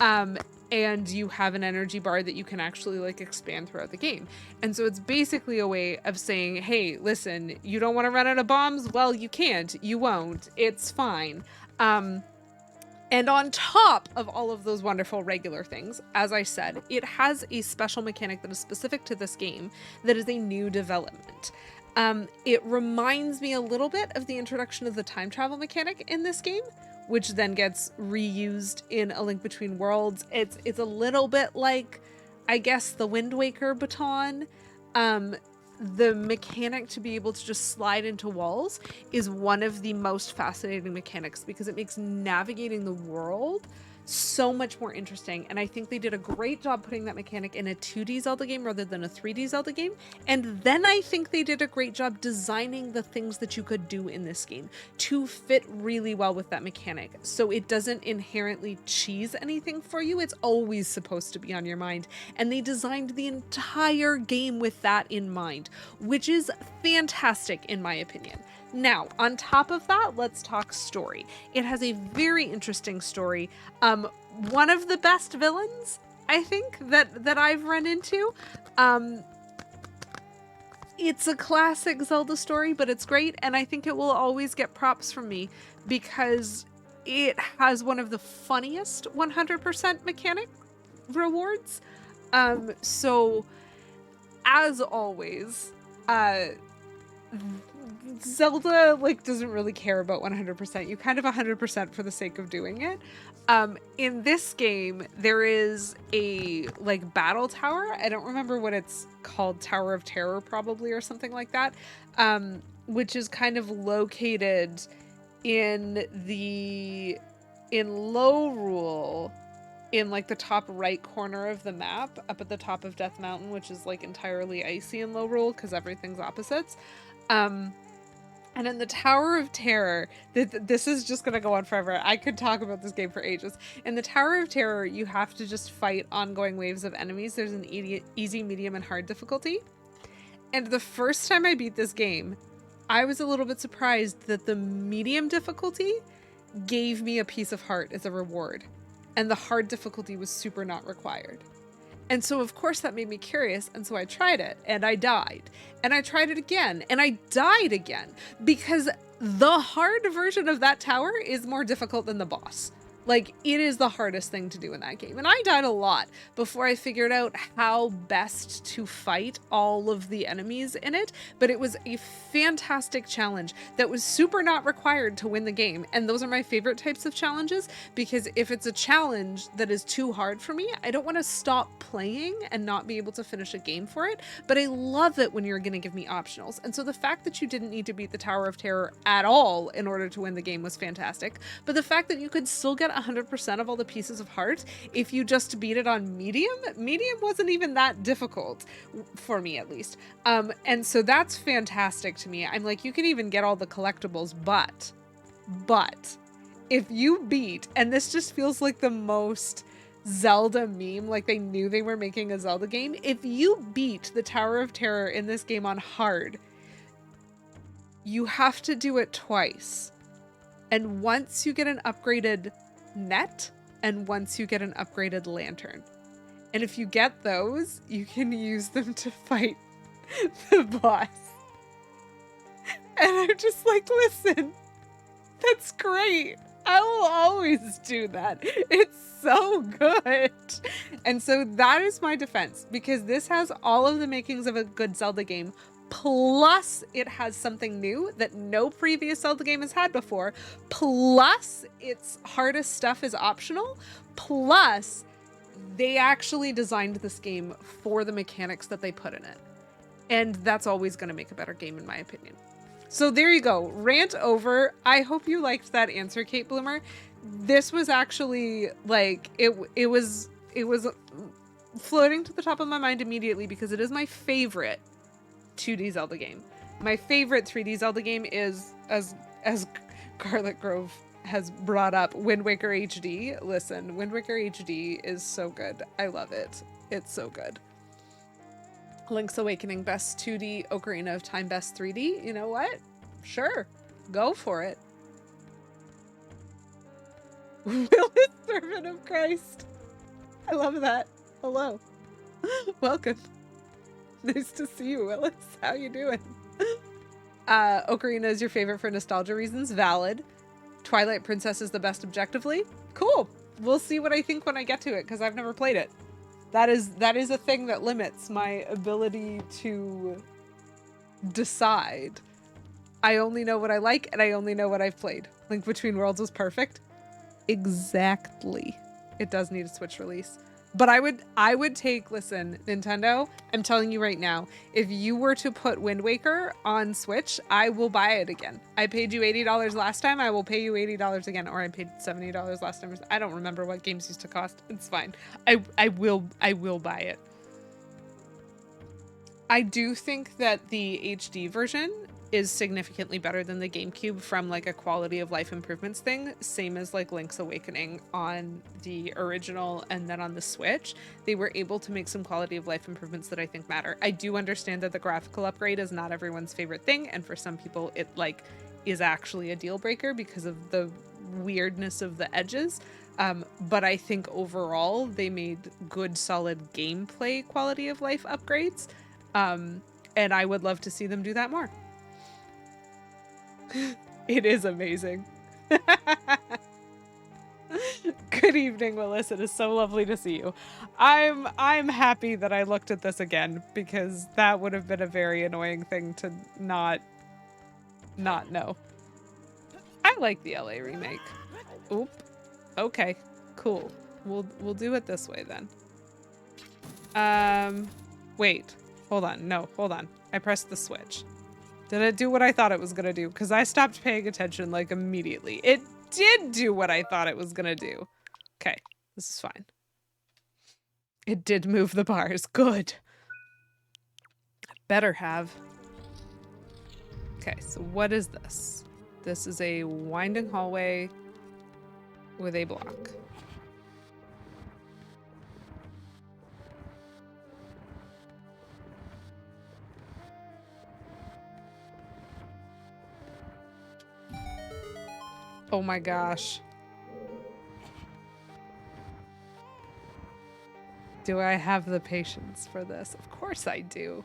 And you have an energy bar that you can actually like expand throughout the game. And so it's basically a way of saying, hey, listen, you don't want to run out of bombs? Well, you can't. You won't. It's fine. And on top of all of those wonderful regular things, as I said, it has a special mechanic that is specific to this game that is a new development. It reminds me a little bit of the introduction of the time travel mechanic in this game, which then gets reused in A Link Between Worlds. It's a little bit like, I guess, the Wind Waker baton. The mechanic to be able to just slide into walls is one of the most fascinating mechanics because it makes navigating the world so much more interesting. And I think they did a great job putting that mechanic in a 2D Zelda game rather than a 3D Zelda game. And then I think they did a great job designing the things that you could do in this game to fit really well with that mechanic. So it doesn't inherently cheese anything for you. It's always supposed to be on your mind. And they designed the entire game with that in mind, which is fantastic in my opinion. Now, on top of that, let's talk story. It has a very interesting story. One of the best villains, I think, that I've run into. It's a classic Zelda story, but it's great, and I think it will always get props from me because it has one of the funniest 100% mechanic rewards. So, as always, Zelda doesn't really care about 100%. You kind of 100% for the sake of doing it. In this game, there is a battle tower. I don't remember what it's called, Tower of Terror probably, or something like that, which is kind of located in low rule, in like the top right corner of the map, up at the top of Death Mountain, which is like entirely icy in low rule because everything's opposites. And in the Tower of Terror, this is just going to go on forever. I could talk about this game for ages. In the Tower of Terror, you have to just fight ongoing waves of enemies. There's an easy, medium, and hard difficulty. And the first time I beat this game, I was a little bit surprised that the medium difficulty gave me a piece of heart as a reward. And the hard difficulty was super not required. And so, of course, that made me curious. And so I tried it and I died. And I tried it again and I died again because the hard version of that tower is more difficult than the boss. Like, it is the hardest thing to do in that game. And I died a lot before I figured out how best to fight all of the enemies in it. But it was a fantastic challenge that was super not required to win the game. And those are my favorite types of challenges, because if it's a challenge that is too hard for me, I don't want to stop playing and not be able to finish a game for it. But I love it when you're going to give me optionals. And so the fact that you didn't need to beat the Tower of Terror at all in order to win the game was fantastic. But the fact that you could still get 100% of all the pieces of heart if you just beat it on medium wasn't even that difficult for me, at least. And so that's fantastic to me. I'm like, you can even get all the collectibles, but if you beat, and this just feels like the most Zelda meme, like they knew they were making a Zelda game. If you beat the Tower of Terror in this game on hard, you have to do it twice. And once you get an upgraded net, and once you get an upgraded lantern. And if you get those, you can use them to fight the boss. And I'm just like, listen, that's great. I will always do that. It's so good. And so that is my defense, because this has all of the makings of a good Zelda game. Plus, it has something new that no previous Zelda game has had before. Plus, its hardest stuff is optional. Plus, they actually designed this game for the mechanics that they put in it. And that's always going to make a better game, in my opinion. So there you go. Rant over. I hope you liked that answer, Kate Bloomer. This was actually like, it was floating to the top of my mind immediately because it is my favorite 2D Zelda game. My favorite 3D Zelda game is, as Garlic Grove has brought up, Wind Waker HD. Listen, Wind Waker HD is so good. I love it. It's so good. Link's Awakening best 2D, Ocarina of Time best 3D. You know what? Sure. Go for it. Willis, Servant of Christ. I love that. Hello. Welcome. Nice to see you, Willis. How you doing? Ocarina is your favorite for nostalgia reasons. Valid. Twilight Princess is the best objectively. Cool. We'll see what I think when I get to it, because I've never played it. That is a thing that limits my ability to decide. I only know what I like, and I only know what I've played. Link Between Worlds was perfect. Exactly. It does need a Switch release. But I would take, listen, Nintendo, I'm telling you right now, if you were to put Wind Waker on Switch, I will buy it again. I paid you $80 last time, I will pay you $80 again, or I paid $70 last time. I don't remember what games used to cost. It's fine. I will buy it. I do think that the HD version is significantly better than the GameCube from like a quality of life improvements thing. Same as like Link's Awakening on the original and then on the Switch. They were able to make some quality of life improvements that I think matter. I do understand that the graphical upgrade is not everyone's favorite thing, and for some people it like is actually a deal breaker because of the weirdness of the edges. But I think overall they made good solid gameplay quality of life upgrades. And I would love to see them do that more. It is amazing. Good evening, Willis. It is so lovely to see you. I'm happy that I looked at this again, because that would have been a very annoying thing to not know. I like the LA remake. Oop. Okay, cool. We'll do it this way then. Wait. Hold on. No, hold on. I pressed the switch. Did it do what I thought it was gonna do? Because I stopped paying attention like immediately. It did do what I thought it was gonna do. Okay, this is fine. It did move the bars. Good. Better have. Okay, so what is this? This is a winding hallway with a block. Oh my gosh. Do I have the patience for this? Of course I do.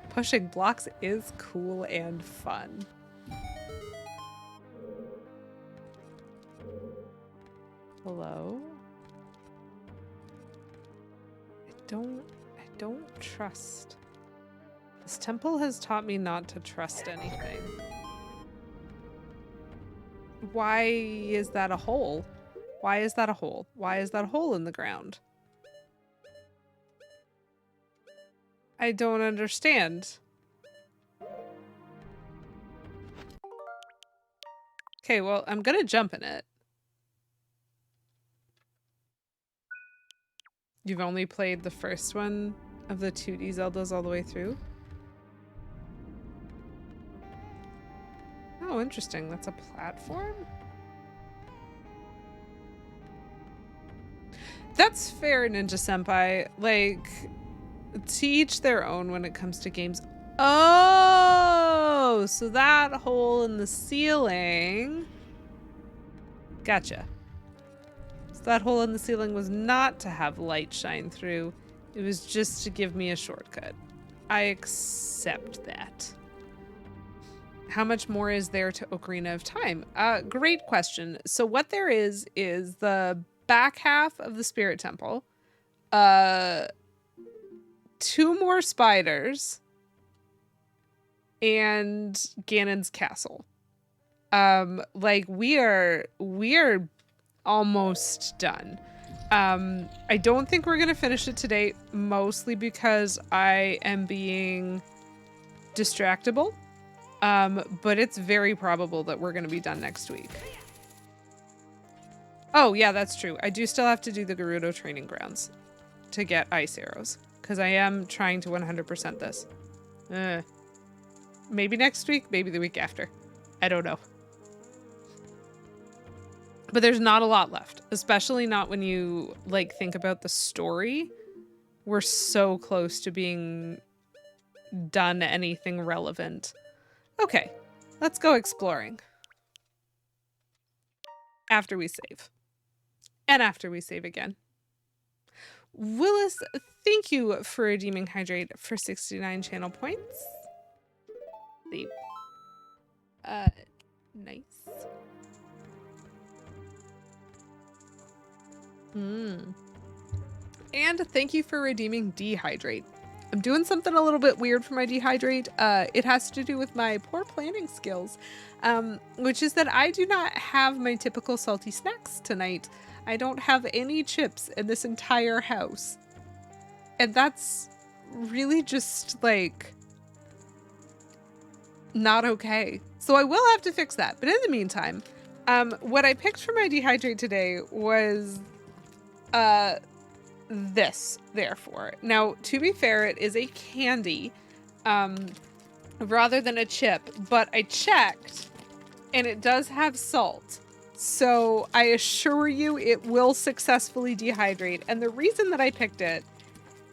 Pushing blocks is cool and fun. Hello? I don't trust. This temple has taught me not to trust anything. Why is that a hole? Why is that a hole? Why is that a hole in the ground? I don't understand. Okay, well, I'm gonna jump in it. You've only played the first one of the 2D Zeldas all the way through? Oh, interesting. That's a platform? That's fair, Ninja Senpai. Like, to each their own when it comes to games. Oh, so that hole in the ceiling. Gotcha. So that hole in the ceiling was not to have light shine through. It was just to give me a shortcut. I accept that. How much more is there to Ocarina of Time? Great question. So what there is the back half of the Spirit Temple, 2 more spiders, and Ganon's castle. Like we are almost done. I don't think we're gonna finish it today, mostly because I am being distractible. But it's very probable that we're gonna be done next week. Oh yeah, that's true. I do still have to do the Gerudo training grounds to get ice arrows, because I am trying to 100% this. Maybe next week, maybe the week after. I don't know. But there's not a lot left, especially not when you like think about the story. We're so close to being done anything relevant. Okay, let's go exploring. After we save. And after we save again. Willis, thank you for redeeming Hydrate for 69 channel points. Save. Nice. And thank you for redeeming Dehydrate. I'm doing something a little bit weird for my Dehydrate. It has to do with my poor planning skills, which is that I do not have my typical salty snacks tonight. I don't have any chips in this entire house. And that's really just like not okay. So I will have to fix that. But in the meantime, what I picked for my Dehydrate today was this, therefore. Now, to be fair, it is a candy rather than a chip, but I checked and it does have salt. So I assure you it will successfully dehydrate. And the reason that I picked it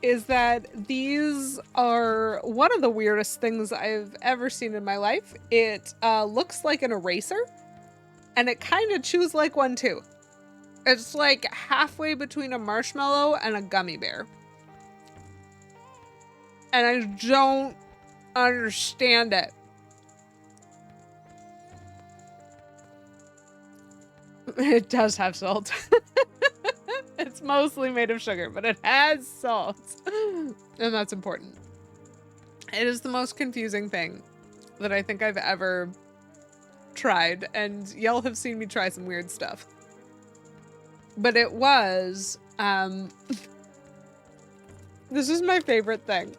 is that these are one of the weirdest things I've ever seen in my life. It looks like an eraser and it kind of chews like one too. It's like halfway between a marshmallow and a gummy bear. And I don't understand it. It does have salt. It's mostly made of sugar, but it has salt. And that's important. It is the most confusing thing that I think I've ever tried. And y'all have seen me try some weird stuff. But it was, this is my favorite thing.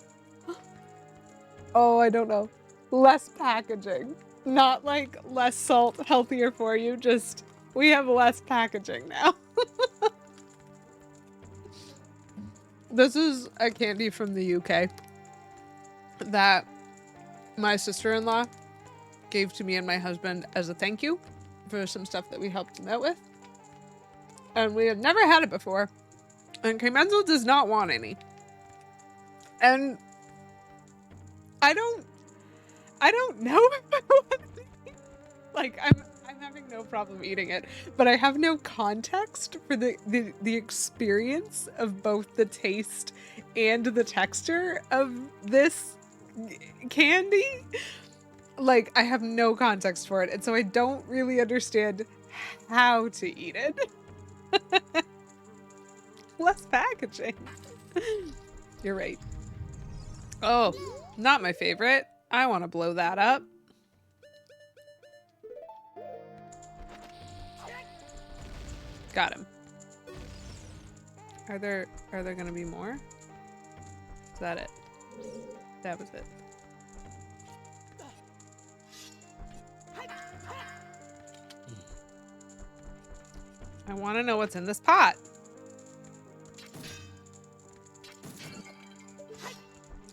Oh, I don't know. less packaging. Not like less salt, healthier for you, just we have less packaging now. This is a candy from the UK that my sister-in-law gave to me and my husband as a thank you for some stuff that we helped him out with. And we had never had it before. And Clemenza does not want any. And I don't know if I want any. Like, I'm having no problem eating it, but I have no context for the experience of both the taste and the texture of this candy. Like, I have no context for it, and so I don't really understand how to eat it. Less packaging. You're right. Oh, not my favorite. I want to blow that up. Got him. Are there gonna be more? Is that it? That was it. I want to know what's in this pot.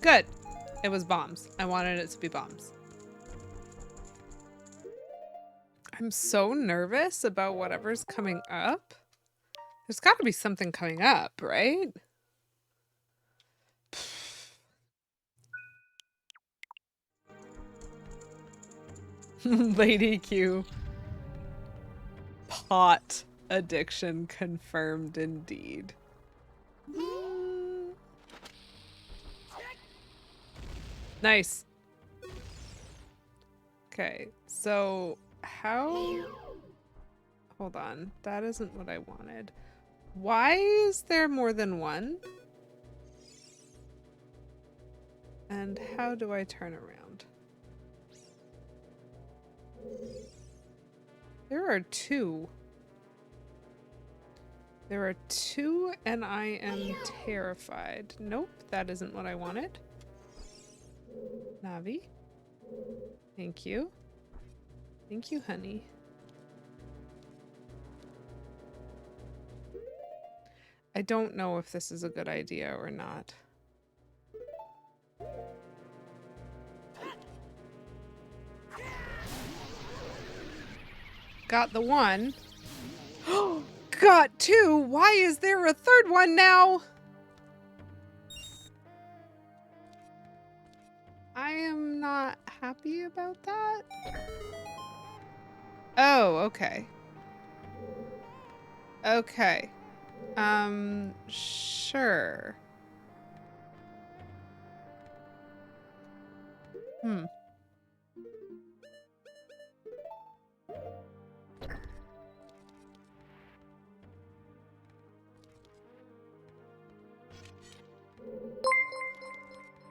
Good. It was bombs. I wanted it to be bombs. I'm so nervous about whatever's coming up. There's got to be something coming up, right? Lady Q. Pot addiction confirmed indeed. Nice. Okay, so how... Hold on, that isn't what I wanted. Why is there more than one? And how do I turn around? There are two. There are two and I am terrified. Nope, that isn't what I wanted. Navi. Thank you. Thank you, honey. I don't know if this is a good idea or not. Got the one. Got two. Why is there a third one now? I am not happy about that. Oh, okay. Okay. Sure.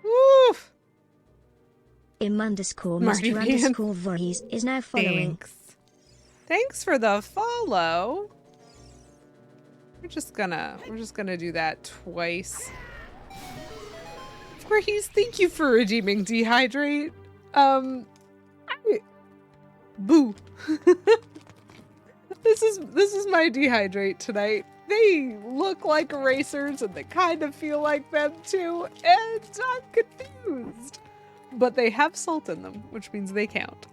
Woof. Im_Master_Voorhees is now following. Thanks. Thanks for the follow. We're just gonna do that twice. Voorhees, thank you for redeeming Dehydrate. Boo. This is my Dehydrate tonight. They look like erasers and they kind of feel like them too, and I'm confused. But they have salt in them, which means they count.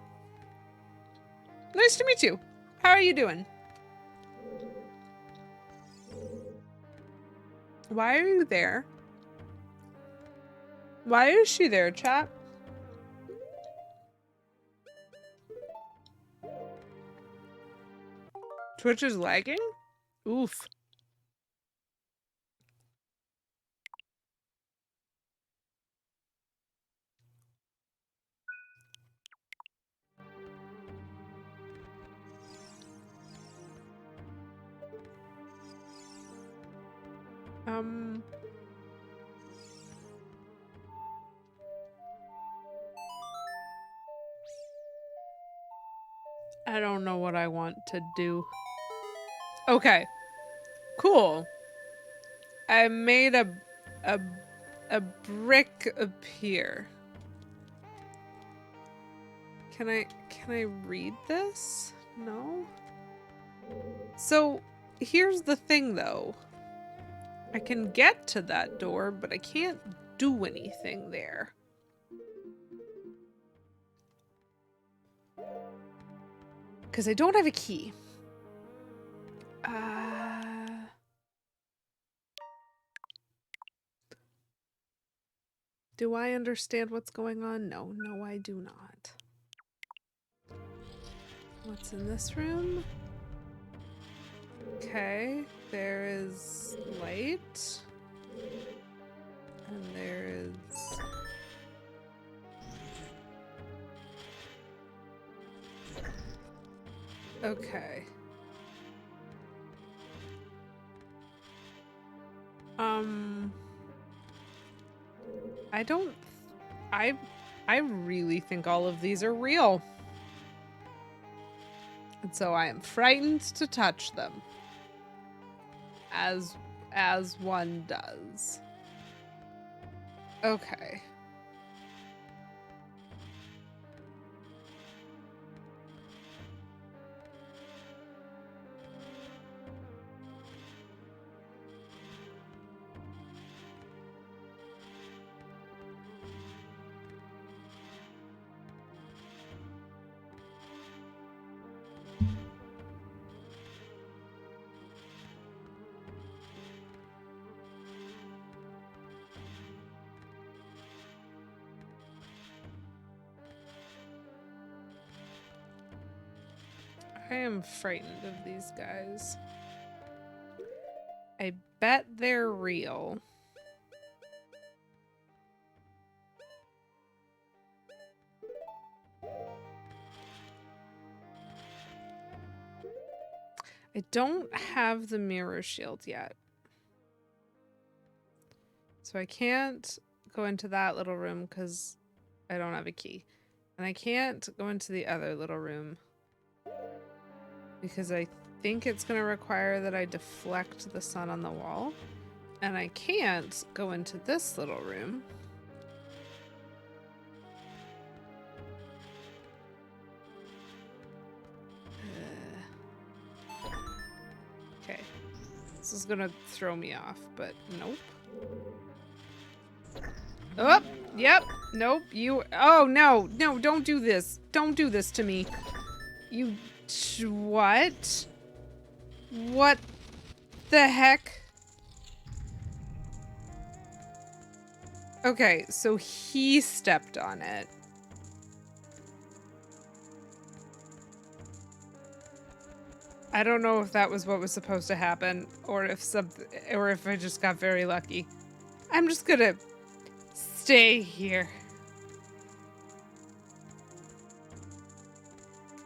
Nice to meet you. How are you doing? Why are you there? Why is she there, chat? Twitch is lagging? Oof. I don't know what I want to do. Okay. Cool. I made a brick appear. Can I read this? No? So, here's the thing though. I can get to that door, but I can't do anything there. Because I don't have a key. Do I understand what's going on? No, I do not. What's in this room? Okay, there is light. And there is... Okay. I really think all of these are real. And so I am frightened to touch them. As one does. Okay. I am frightened of these guys. I bet they're real. I don't have the mirror shield yet. So I can't go into that little room because I don't have a key. And I can't go into the other little room because I think it's going to require that I deflect the sun on the wall. And I can't go into this little room. Okay. This is going to throw me off, but nope. Oh, yep. Nope. Oh, no. No, don't do this. Don't do this to me. You... What? What the heck? Okay, so he stepped on it. I don't know if that was what was supposed to happen or if I just got very lucky. I'm just gonna stay here.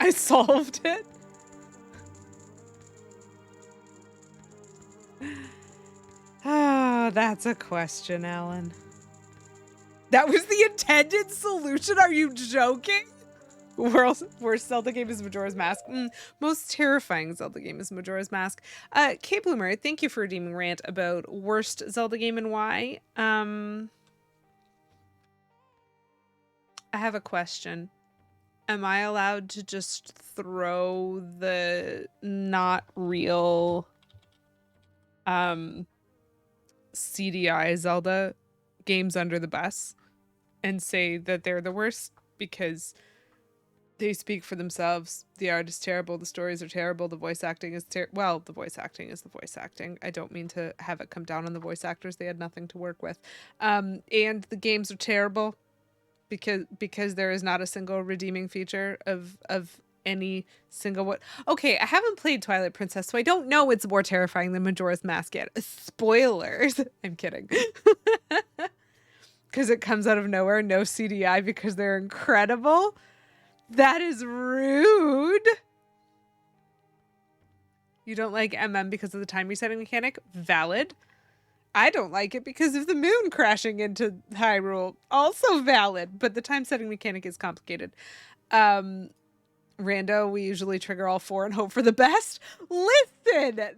I solved it. Ah, that's a question, Alan. That was the intended solution? Are you joking? Worst Zelda game is Majora's Mask. Most terrifying Zelda game is Majora's Mask. Kate Bloomer, thank you for redeeming rant about worst Zelda game and why. I have a question. Am I allowed to just throw the not real CDI Zelda games under the bus and say that they're the worst because they speak for themselves? The art is terrible, the stories are terrible, the voice acting is well, the voice acting is the voice acting. I don't mean to have it come down on the voice actors. They had nothing to work with. And the games are terrible because there is not a single redeeming feature of any single one. Okay, I haven't played Twilight Princess, so I don't know it's more terrifying than Majora's Mask yet. Spoilers. I'm kidding. Because it comes out of nowhere, no CDI because they're incredible. That is rude. You don't like MM because of the time resetting mechanic? Valid. I don't like it because of the moon crashing into Hyrule. Also valid, but the time setting mechanic is complicated. Rando, we usually trigger all four and hope for the best. Listen, that's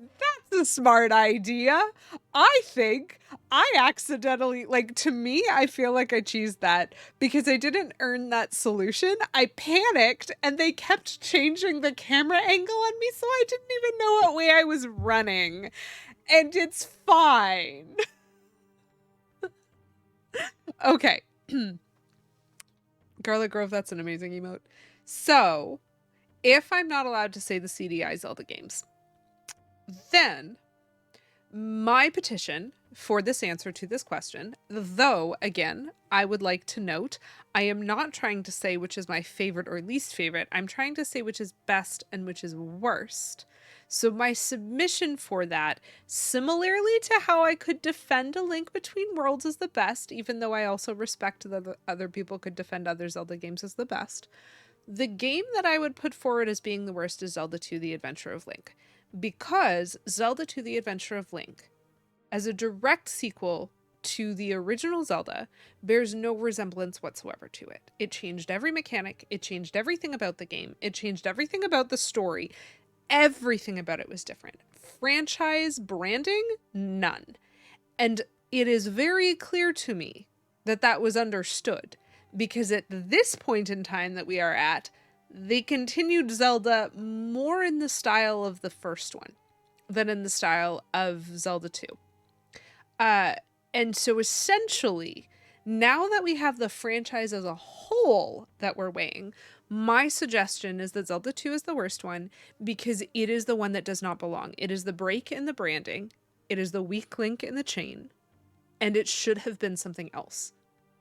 a smart idea. I think I accidentally, like, to me, I feel like I cheesed that because I didn't earn that solution. I panicked and they kept changing the camera angle on me, so I didn't even know what way I was running. And it's fine. Okay. Garlic Grove, that's an amazing emote. So, if I'm not allowed to say the CDI Zelda games, then my petition for this answer to this question, though, again, I would like to note, I am not trying to say which is my favorite or least favorite. I'm trying to say which is best and which is worst. So my submission for that, similarly to how I could defend A Link Between Worlds as the best, even though I also respect that other people could defend other Zelda games as the best, the game that I would put forward as being the worst is Zelda 2: The Adventure of Link. Because Zelda 2: The Adventure of Link, as a direct sequel to the original Zelda, bears no resemblance whatsoever to it. It changed every mechanic, it changed everything about the game, it changed everything about the story. Everything about it was different. Franchise branding, none. And it is very clear to me that that was understood, because at this point in time that we are at, they continued Zelda more in the style of the first one than in the style of Zelda 2. And so essentially, now that we have the franchise as a whole that we're weighing, my suggestion is that Zelda 2 is the worst one because it is the one that does not belong. It is the break in the branding. It is the weak link in the chain. And it should have been something else.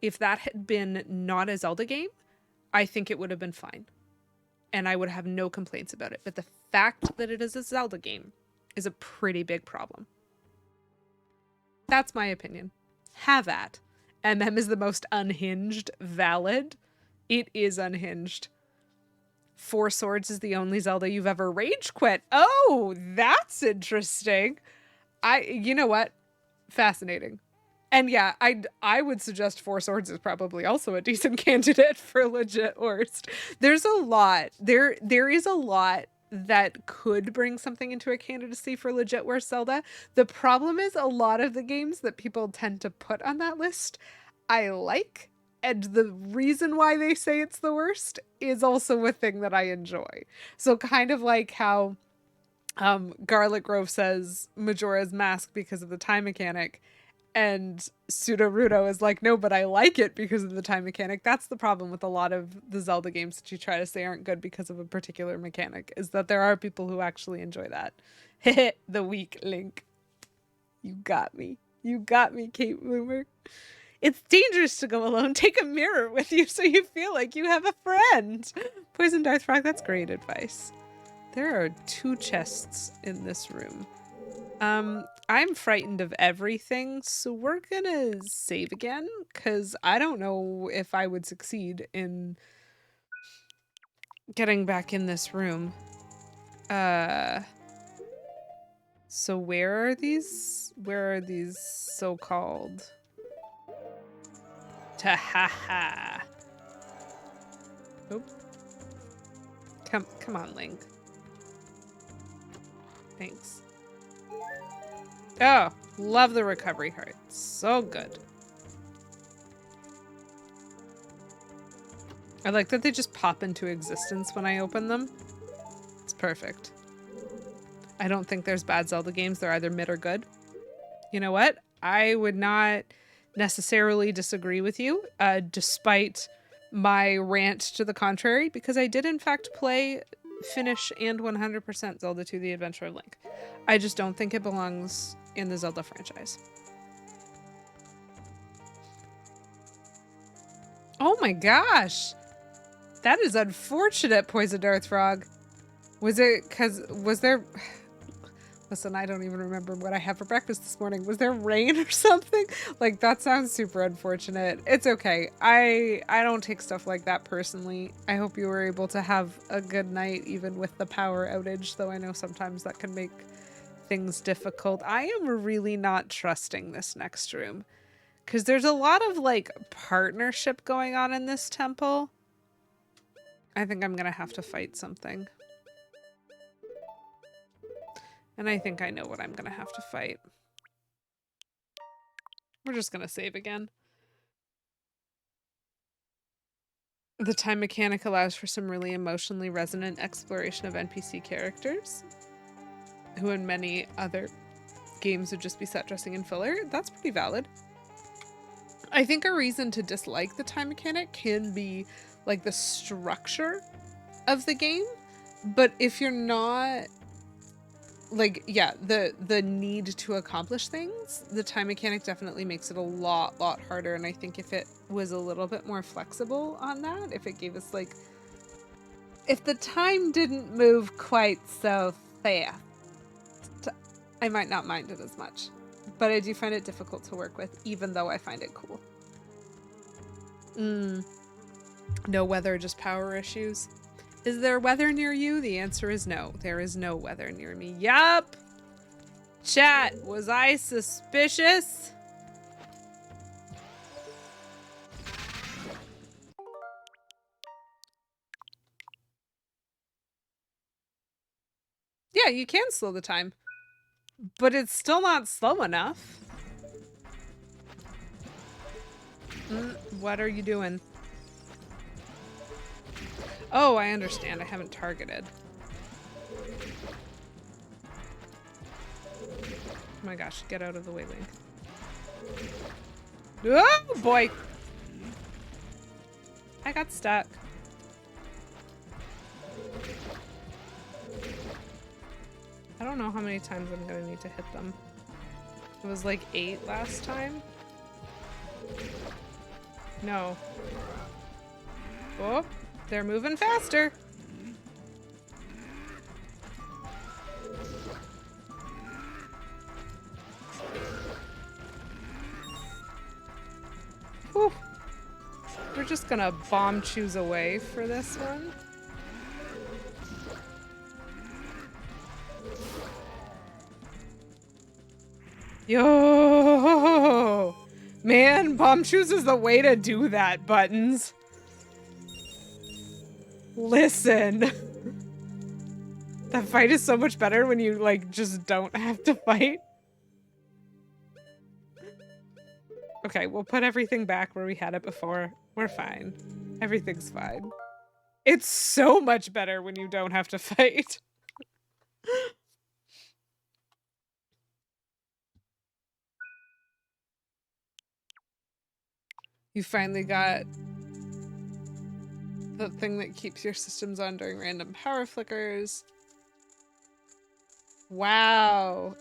If that had been not a Zelda game, I think it would have been fine. And I would have no complaints about it. But the fact that it is a Zelda game is a pretty big problem. That's my opinion. Have at. MM is the most unhinged. Valid. It is unhinged. Four Swords is the only Zelda you've ever rage quit. Oh, that's interesting. You know what? Fascinating. And yeah, I would suggest Four Swords is probably also a decent candidate for legit worst. There's a lot. There is a lot that could bring something into a candidacy for legit worst Zelda. The problem is a lot of the games that people tend to put on that list, I like. And the reason why they say it's the worst is also a thing that I enjoy. So kind of like how Garlic Grove says Majora's Mask because of the time mechanic, and Pseudo-Rudo is like, no, but I like it because of the time mechanic. That's the problem with a lot of the Zelda games that you try to say aren't good because of a particular mechanic, is that there are people who actually enjoy that. The weak link. You got me. You got me, Kate Bloomer. It's dangerous to go alone. Take a mirror with you so you feel like you have a friend. Poison Darth Frog, that's great advice. There are 2 chests in this room. I'm frightened of everything, so we're gonna save again, because I don't know if I would succeed in getting back in this room. So where are these so-called? Ta-ha-ha. Oop. Come on, Link. Thanks. Oh, love the recovery heart. So good. I like that they just pop into existence when I open them. It's perfect. I don't think there's bad Zelda games. They're either mid or good. You know what? I would not necessarily disagree with you, despite my rant to the contrary, because I did in fact finish and 100% Zelda 2: The Adventure of Link. I just don't think it belongs in the Zelda franchise. Oh my gosh! That is unfortunate, Poison Darth Frog. Was there... Listen, I don't even remember what I had for breakfast this morning. Was there rain or something? Like, that sounds super unfortunate. It's okay. I don't take stuff like that personally. I hope you were able to have a good night even with the power outage, though I know sometimes that can make things difficult. I am really not trusting this next room, because there's a lot of, like, partnership going on in this temple. I think I'm gonna have to fight something. And I think I know what I'm gonna have to fight. We're just gonna save again. The time mechanic allows for some really emotionally resonant exploration of NPC characters, who in many other games would just be set dressing and filler. That's pretty valid. I think a reason to dislike the time mechanic can be like the structure of the game, but if you're not like, yeah, the need to accomplish things, the time mechanic definitely makes it a lot harder. And I think if it was a little bit more flexible on that, if it gave us like, if the time didn't move quite so fast, I might not mind it as much. But I do find it difficult to work with, even though I find it cool. No weather, just power issues. Is there weather near you? The answer is no. There is no weather near me. Yup! Chat, was I suspicious? Yeah, you can slow the time. But it's still not slow enough. What are you doing? Oh, I understand. I haven't targeted. Oh my gosh, get out of the way, Link. Oh boy! I got stuck. I don't know how many times I'm gonna need to hit them. It was like 8 last time. No. Oh, they're moving faster. Whew. We're just gonna bomb choose away for this one. Yo! Man, bomb choose is the way to do that, Buttons. Listen. That fight is so much better when you, like, just don't have to fight. Okay, we'll put everything back where we had it before. We're fine. Everything's fine. It's so much better when you don't have to fight. You finally got the thing that keeps your systems on during random power flickers. Wow.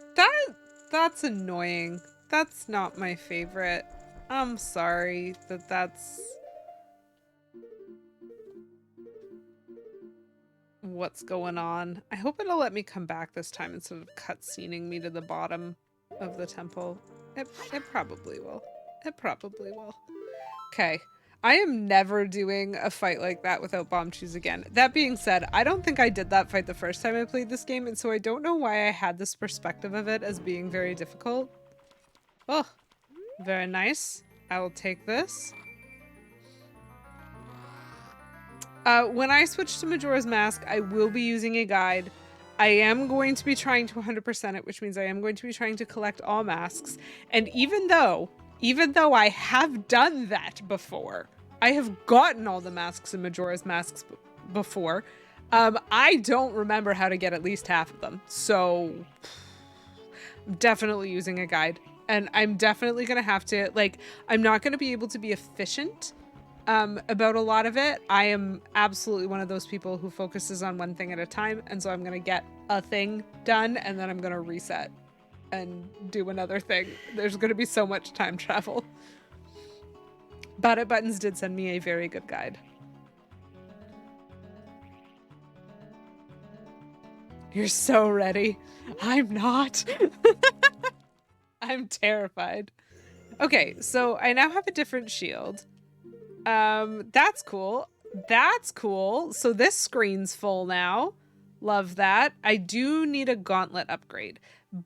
That's annoying. That's not my favorite. I'm sorry that's what's going on. I hope it'll let me come back this time instead of cutscening me to the bottom of the temple. It probably will. It probably will. Okay. I am never doing a fight like that without bomb choose again. That being said, I don't think I did that fight the first time I played this game, and so I don't know why I had this perspective of it as being very difficult. Oh, very nice. I will take this. When I switch to Majora's Mask, I will be using a guide. I am going to be trying to 100% it, which means I am going to be trying to collect all masks. And even though I have done that before, I have gotten all the masks in Majora's Masks before, I don't remember how to get at least half of them. So I'm definitely using a guide. And I'm definitely going to have to, like, I'm not going to be able to be efficient about a lot of it. I am absolutely one of those people who focuses on one thing at a time, and so I'm gonna get a thing done and then I'm gonna reset and do another thing. There's gonna be so much time travel. But Buttons did send me a very good guide. You're so ready. I'm not. I'm terrified. Okay, so I now have a different shield. That's cool. That's cool. So this screen's full now. Love that. I do need a gauntlet upgrade,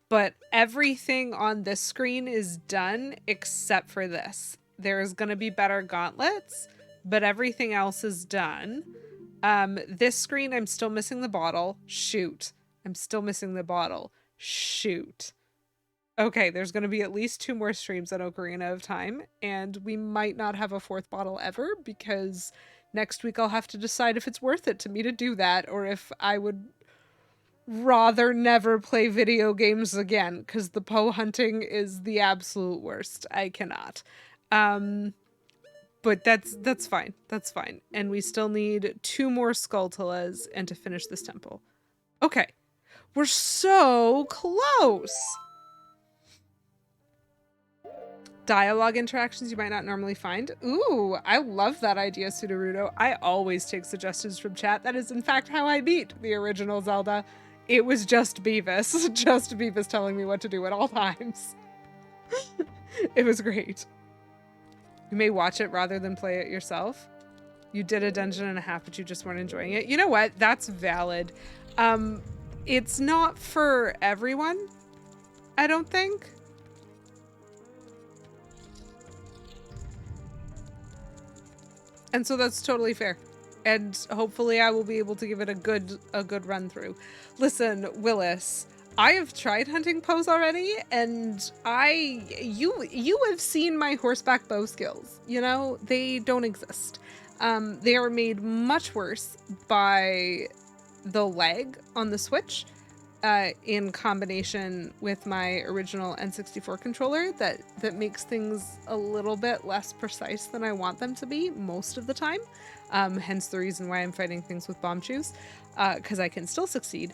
but everything on this screen is done except for this. There's gonna be better gauntlets, but everything else is done. This screen, I'm still missing the bottle. Shoot. I'm still missing the bottle. Shoot. Okay, there's going to be at least 2 more streams on Ocarina of Time, and we might not have a 4th bottle ever, because next week I'll have to decide if it's worth it to me to do that, or if I would rather never play video games again, because the Poe hunting is the absolute worst. I cannot. But that's fine. That's fine. And we still need 2 more Skulltulas and to finish this temple. Okay. We're so close. Dialogue interactions you might not normally find. Ooh, I love that idea, Sudorudo. I always take suggestions from chat. That is, in fact, how I beat the original Zelda. It was just Beavis. Just Beavis telling me what to do at all times. It was great. You may watch it rather than play it yourself. You did a dungeon and a half, but you just weren't enjoying it. You know what? That's valid. It's not for everyone, I don't think. And so that's totally fair. And hopefully I will be able to give it a good run through. Listen, Willis, I have tried hunting Poes already, and you have seen my horseback bow skills. You know, they don't exist. They are made much worse by the lag on the Switch, in combination with my original N64 controller that makes things a little bit less precise than I want them to be most of the time. Hence the reason why I'm fighting things with bomb chews, because I can still succeed.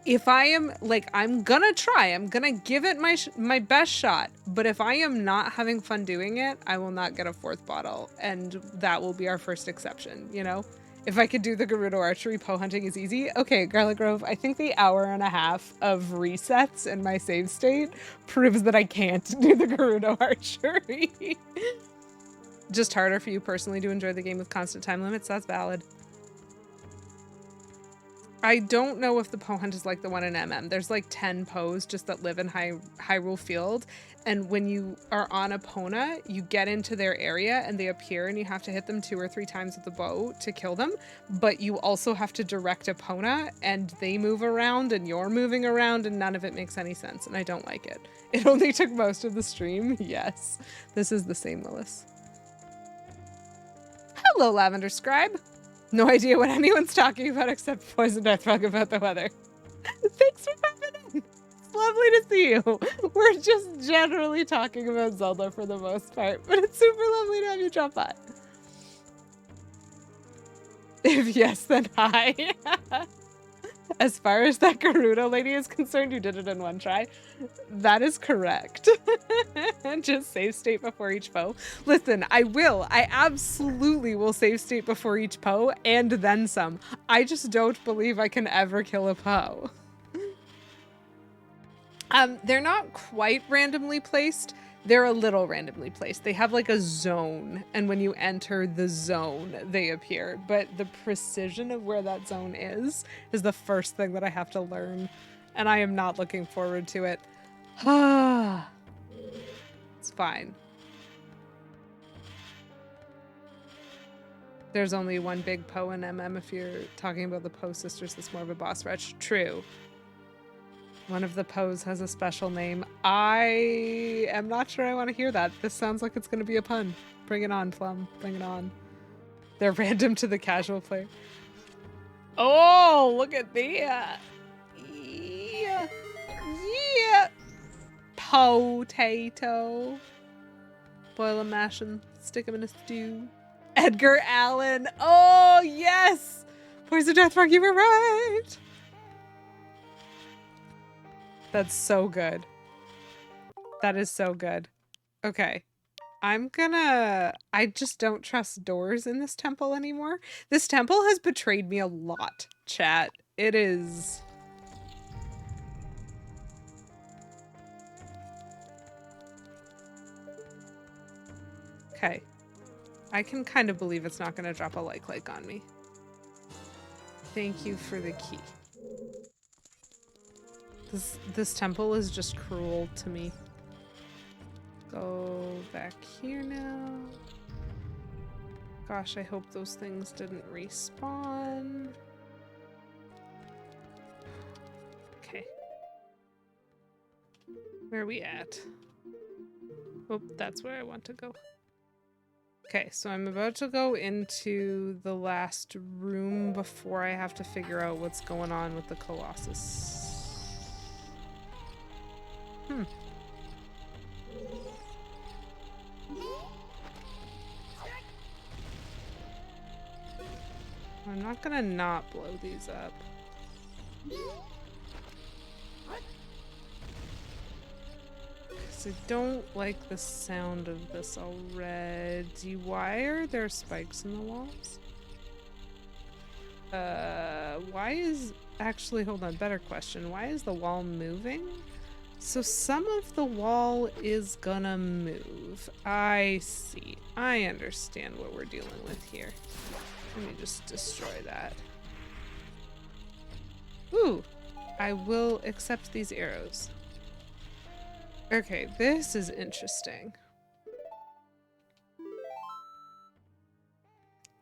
If I am, like, I'm gonna try, I'm gonna give it my best shot, but if I am not having fun doing it, I will not get a 4th bottle, and that will be our first exception, you know? If I could do the Gerudo archery, Poe hunting is easy. Okay, Garlic Grove, I think the hour and a half of resets in my save state proves that I can't do the Gerudo archery. Just harder for you personally to enjoy the game with constant time limits, that's valid. I don't know if the Poe hunt is like the one in MM. There's like 10 Poes just that live in Hyrule Field, and when you are on Epona, you get into their area and they appear and you have to hit them 2 or 3 times with the bow to kill them, but you also have to direct Epona, and they move around and you're moving around, and none of it makes any sense, and I don't like it. It only took most of the stream. Yes, this is the same, Willis. Hello, Lavender Scribe. No idea what anyone's talking about except Poison Death Rug about the weather. Thanks for coming in. It's lovely to see you. We're just generally talking about Zelda for the most part, but it's super lovely to have you drop by. If yes, then hi. As far as that Gerudo lady is concerned, you did it in 1 try. That is correct. Just save state before each Poe. Listen, I absolutely will save state before each Poe and then some. I just don't believe I can ever kill a Poe. They're not quite randomly placed. They're a little randomly placed. They have like a zone, and when you enter the zone, they appear. But the precision of where that zone is the first thing that I have to learn, and I am not looking forward to it. It's fine. There's only 1 big Poe in MM. If you're talking about the Poe sisters, that's more of a boss rush. True. One of the Poes has a special name. I am not sure I want to hear that. This sounds like it's going to be a pun. Bring it on, Plum. Bring it on. They're random to the casual player. Oh, look at that. Yeah. Yeah. Potato. Boil and mash and stick them in a stew. Edgar Allan. Oh, yes. Poison Death Rock, you were right. That's so good. That is so good. Okay. I just don't trust doors in this temple anymore. This temple has betrayed me a lot, chat. It is... Okay. I can kind of believe it's not going to drop a like on me. Thank you for the key. This temple is just cruel to me. Go back here now. Gosh, I hope those things didn't respawn. Okay. Where are we at? Oh, that's where I want to go. Okay, so I'm about to go into the last room before I have to figure out what's going on with the Colossus. I'm not gonna not blow these up. Because I don't like the sound of this already. Why are there spikes in the walls? Why is... Actually, hold on, better question. Why is the wall moving? So some of the wall is gonna move. I see. I understand what we're dealing with here. Let me just destroy that. Ooh, I will accept these arrows. Okay, this is interesting.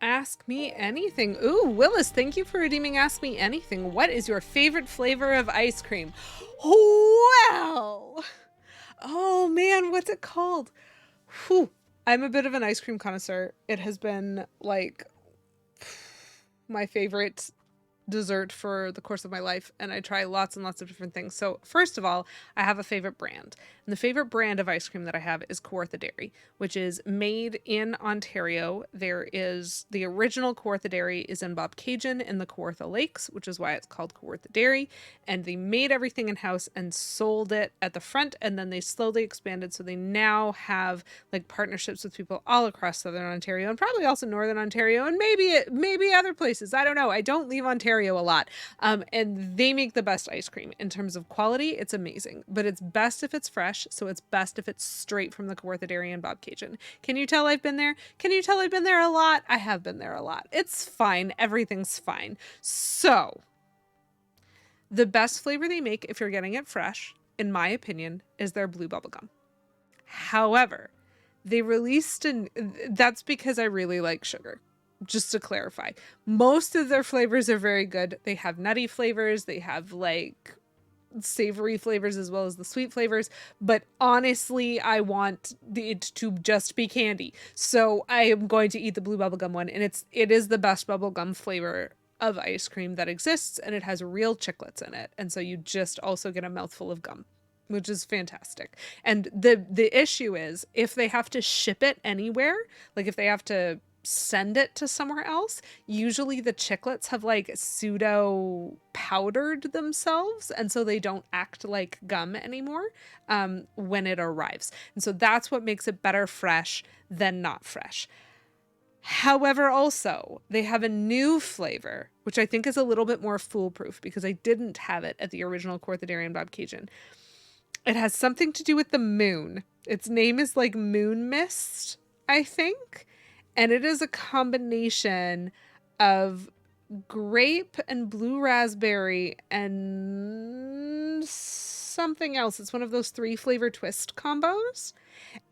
Ask me anything. Ooh, Willis, thank you for redeeming Ask Me Anything. What is your favorite flavor of ice cream? Well, oh man, what's it called? Whew. I'm a bit of an ice cream connoisseur. It has been like my favorite dessert for the course of my life, and I try lots and lots of different things. So first of all, I have a favorite brand, and the favorite brand of ice cream that I have is Kawartha Dairy, which is made in Ontario. There is the original Kawartha Dairy is in Bobcaygeon in the Kawartha Lakes, which is why it's called Kawartha Dairy, and they made everything in house and sold it at the front, and then they slowly expanded, so they now have like partnerships with people all across Southern Ontario and probably also Northern Ontario and maybe other places. I don't know. I don't leave Ontario a lot. And they make the best ice cream in terms of quality. It's amazing, but it's best if it's fresh. So it's best if it's straight from the Kawartha Dairy in Bobcaygeon. Can you tell I've been there? Can you tell I've been there a lot? I have been there a lot. It's fine. Everything's fine. So the best flavor they make, if you're getting it fresh, in my opinion, is their blue bubblegum. However, they released that's because I really like sugar. Just to clarify, most of their flavors are very good. They have nutty flavors, they have like savory flavors as well as the sweet flavors, but honestly, I want it to just be candy. So I am going to eat the blue bubblegum one, and it is the best bubblegum flavor of ice cream that exists, and it has real chiclets in it. And so you just also get a mouthful of gum, which is fantastic. And the issue is if they have to ship it anywhere, like if they have to send it to somewhere else, usually the chiclets have like pseudo powdered themselves, and so they don't act like gum anymore when it arrives. And so that's what makes it better fresh than not fresh. However, also, they have a new flavor, which I think is a little bit more foolproof because I didn't have it at the original Kawartha Dairy and Bobcaygeon. It has something to do with the moon. Its name is like Moon Mist, I think. And it is a combination of grape and blue raspberry and something else. It's one of those 3 flavor twist combos.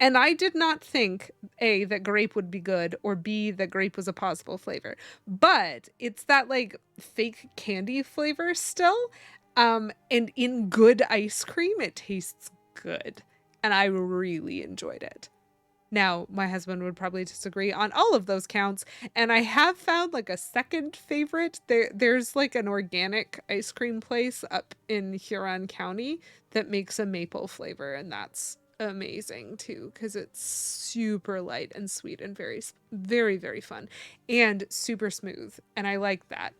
And I did not think, A, that grape would be good, or B, that grape was a possible flavor. But it's that like fake candy flavor still. And in good ice cream, it tastes good. And I really enjoyed it. Now, my husband would probably disagree on all of those counts, and I have found like a second favorite. There's like an organic ice cream place up in Huron County that makes a maple flavor, and that's amazing too because it's super light and sweet and very, very, very fun and super smooth, and I like that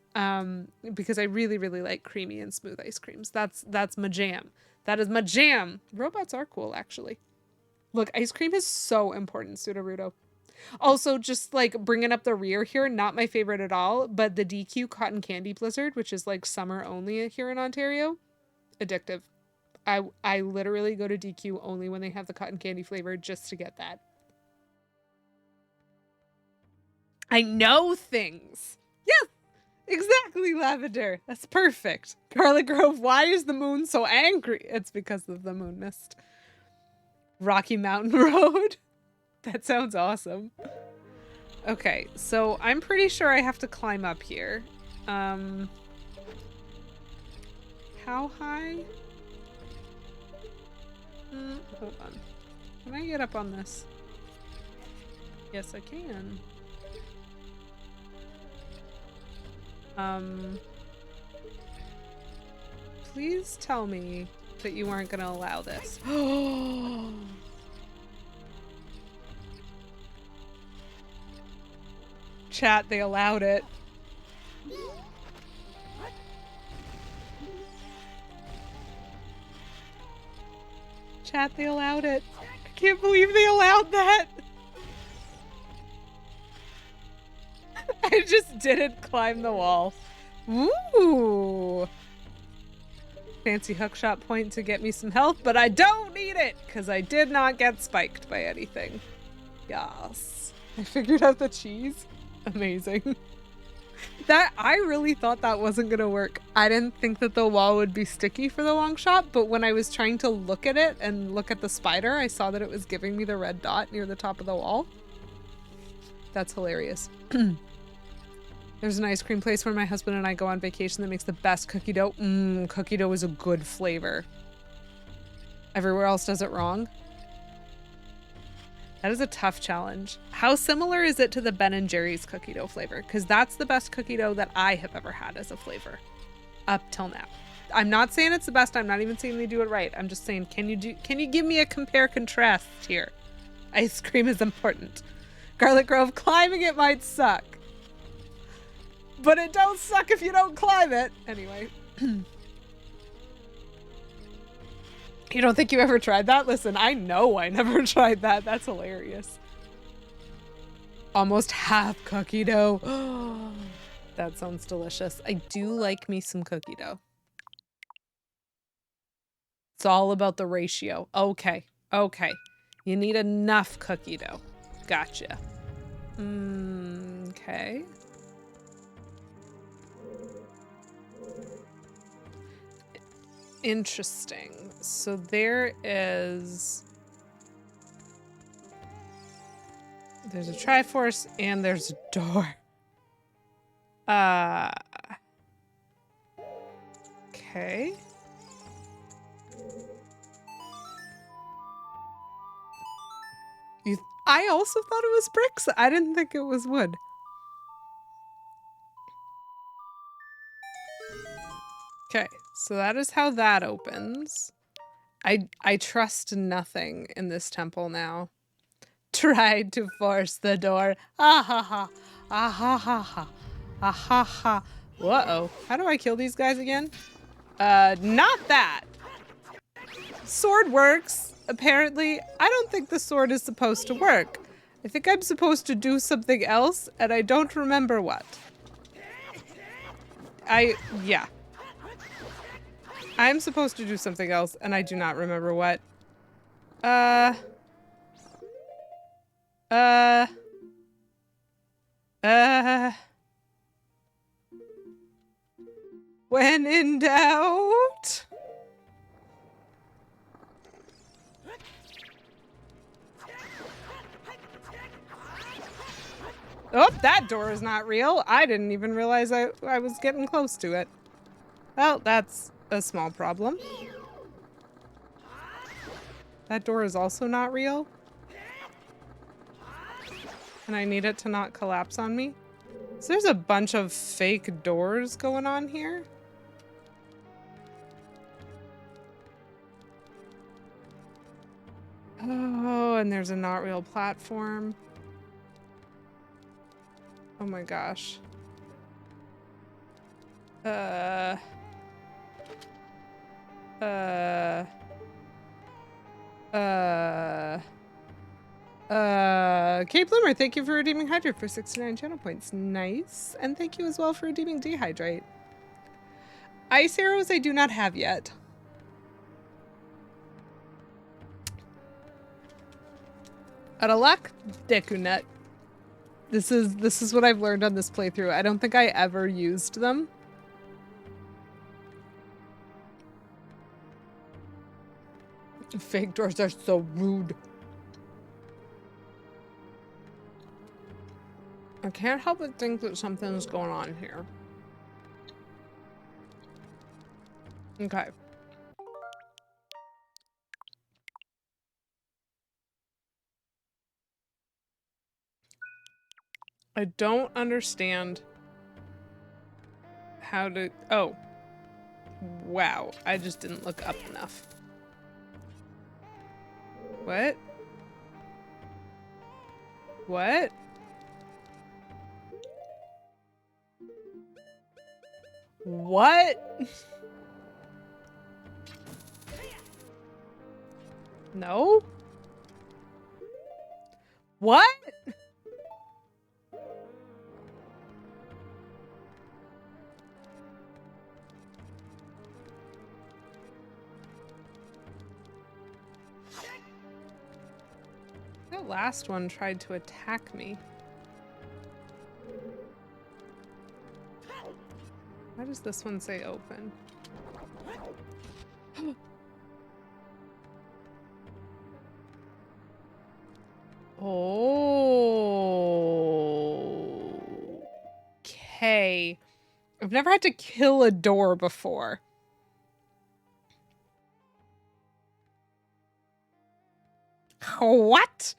because I really, really like creamy and smooth ice creams. That's my jam. That is my jam. Robots are cool, actually. Look, ice cream is so important, Sudowoodo. Also, just like bringing up the rear here, not my favorite at all, but the DQ Cotton Candy Blizzard, which is like summer only here in Ontario, addictive. I literally go to DQ only when they have the cotton candy flavor just to get that. I know things. Yes, exactly, Lavender. That's perfect. Garlic Grove, why is the moon so angry? It's because of the moon mist. Rocky Mountain Road. That sounds awesome. Okay, so I'm pretty sure I have to climb up here. How high? Hold on. Can I get up on this? Yes, I can. Please tell me that you weren't gonna allow this. Chat, they allowed it. Chat, they allowed it. I can't believe they allowed that. I just didn't climb the wall. Ooh. Fancy hookshot point to get me some health, but I don't need it because I did not get spiked by anything. Yes. I figured out the cheese. Amazing. I really thought that wasn't gonna work. I didn't think that the wall would be sticky for the long shot, but when I was trying to look at it and look at the spider, I saw that it was giving me the red dot near the top of the wall. That's hilarious. There's an ice cream place where my husband and I go on vacation that makes the best cookie dough. Cookie dough is a good flavor. Everywhere else does it wrong. That is a tough challenge. How similar is it to the Ben & Jerry's cookie dough flavor? Because that's the best cookie dough that I have ever had as a flavor. Up till now. I'm not saying it's the best. I'm not even saying they do it right. I'm just saying, can you give me a compare contrast here? Ice cream is important. Garlic Grove, climbing it might suck. But it don't suck if you don't climb it. Anyway. You don't think you ever tried that? Listen, I know I never tried that. That's hilarious. Almost half cookie dough. That sounds delicious. I do like me some cookie dough. It's all about the ratio. Okay. Okay. You need enough cookie dough. Gotcha. Okay. Interesting. So there's a Triforce and there's a door. Okay. I also thought it was bricks. I didn't think it was wood. Okay, so that is how that opens. I trust nothing in this temple now. Tried to force the door. Ah ha ha. Ah ha ha ha. Ah ha ha. Uh-oh. How do I kill these guys again? Not that. Sword works, apparently. I don't think the sword is supposed to work. I think I'm supposed to do something else, and I don't remember what. Yeah. I'm supposed to do something else, and I do not remember what. When in doubt. Oh, that door is not real. I didn't even realize I was getting close to it. Well, that's a small problem. That door is also not real. And I need it to not collapse on me. So there's a bunch of fake doors going on here. Oh, and there's a not real platform. Oh my gosh. Cape Bloomer, thank you for redeeming Hydrate for 69 channel points. Nice. And thank you as well for redeeming Dehydrate. Ice arrows I do not have yet. Out of luck, Deku Nut. This is what I've learned on this playthrough. I don't think I ever used them. Fake doors are so rude. I can't help but think that something's going on here. Okay. I don't understand how to... Oh. Wow. I just didn't look up enough. What? What? What? No? What? That last one tried to attack me. Why does this one say open? Oh. Okay. I've never had to kill a door before. What?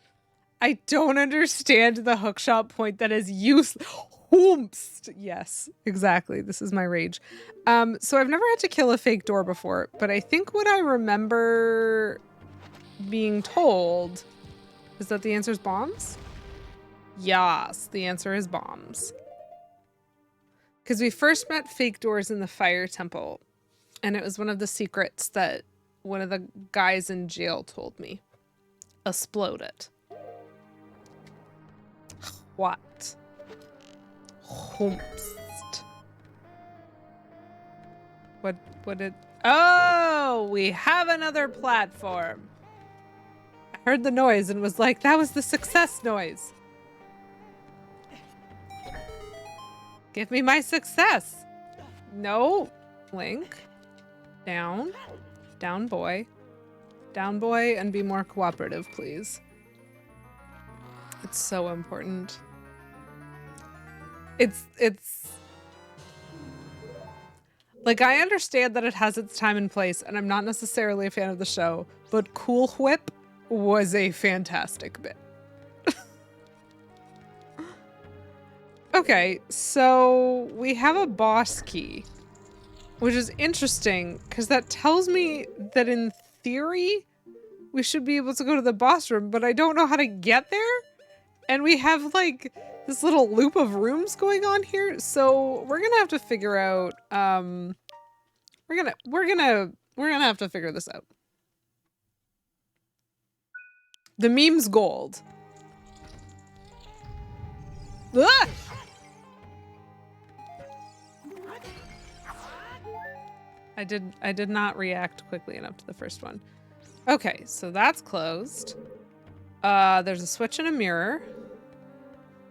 I don't understand the hookshot point that is useless. Whoomst. Yes, exactly. This is my rage. So I've never had to kill a fake door before, but I think what I remember being told is that the answer is bombs? Yes, the answer is bombs. Because we first met fake doors in the fire temple, and it was one of the secrets that one of the guys in jail told me. Explode it. What? Homst. What did... Oh, we have another platform. I heard the noise and was like, that was the success noise. Give me my success. No, Link. Down. Down, boy. Down, boy, and be more cooperative, please. It's so important. It's like, I understand that it has its time and place, and I'm not necessarily a fan of the show, but Cool Whip was a fantastic bit. Okay, so we have a boss key, which is interesting because that tells me that in theory we should be able to go to the boss room, but I don't know how to get there. And we have like this little loop of rooms going on here, so we're gonna have to figure out. We're gonna have to figure this out. The meme's gold. Ah! I did not react quickly enough to the first one. Okay, so that's closed. There's a switch and a mirror.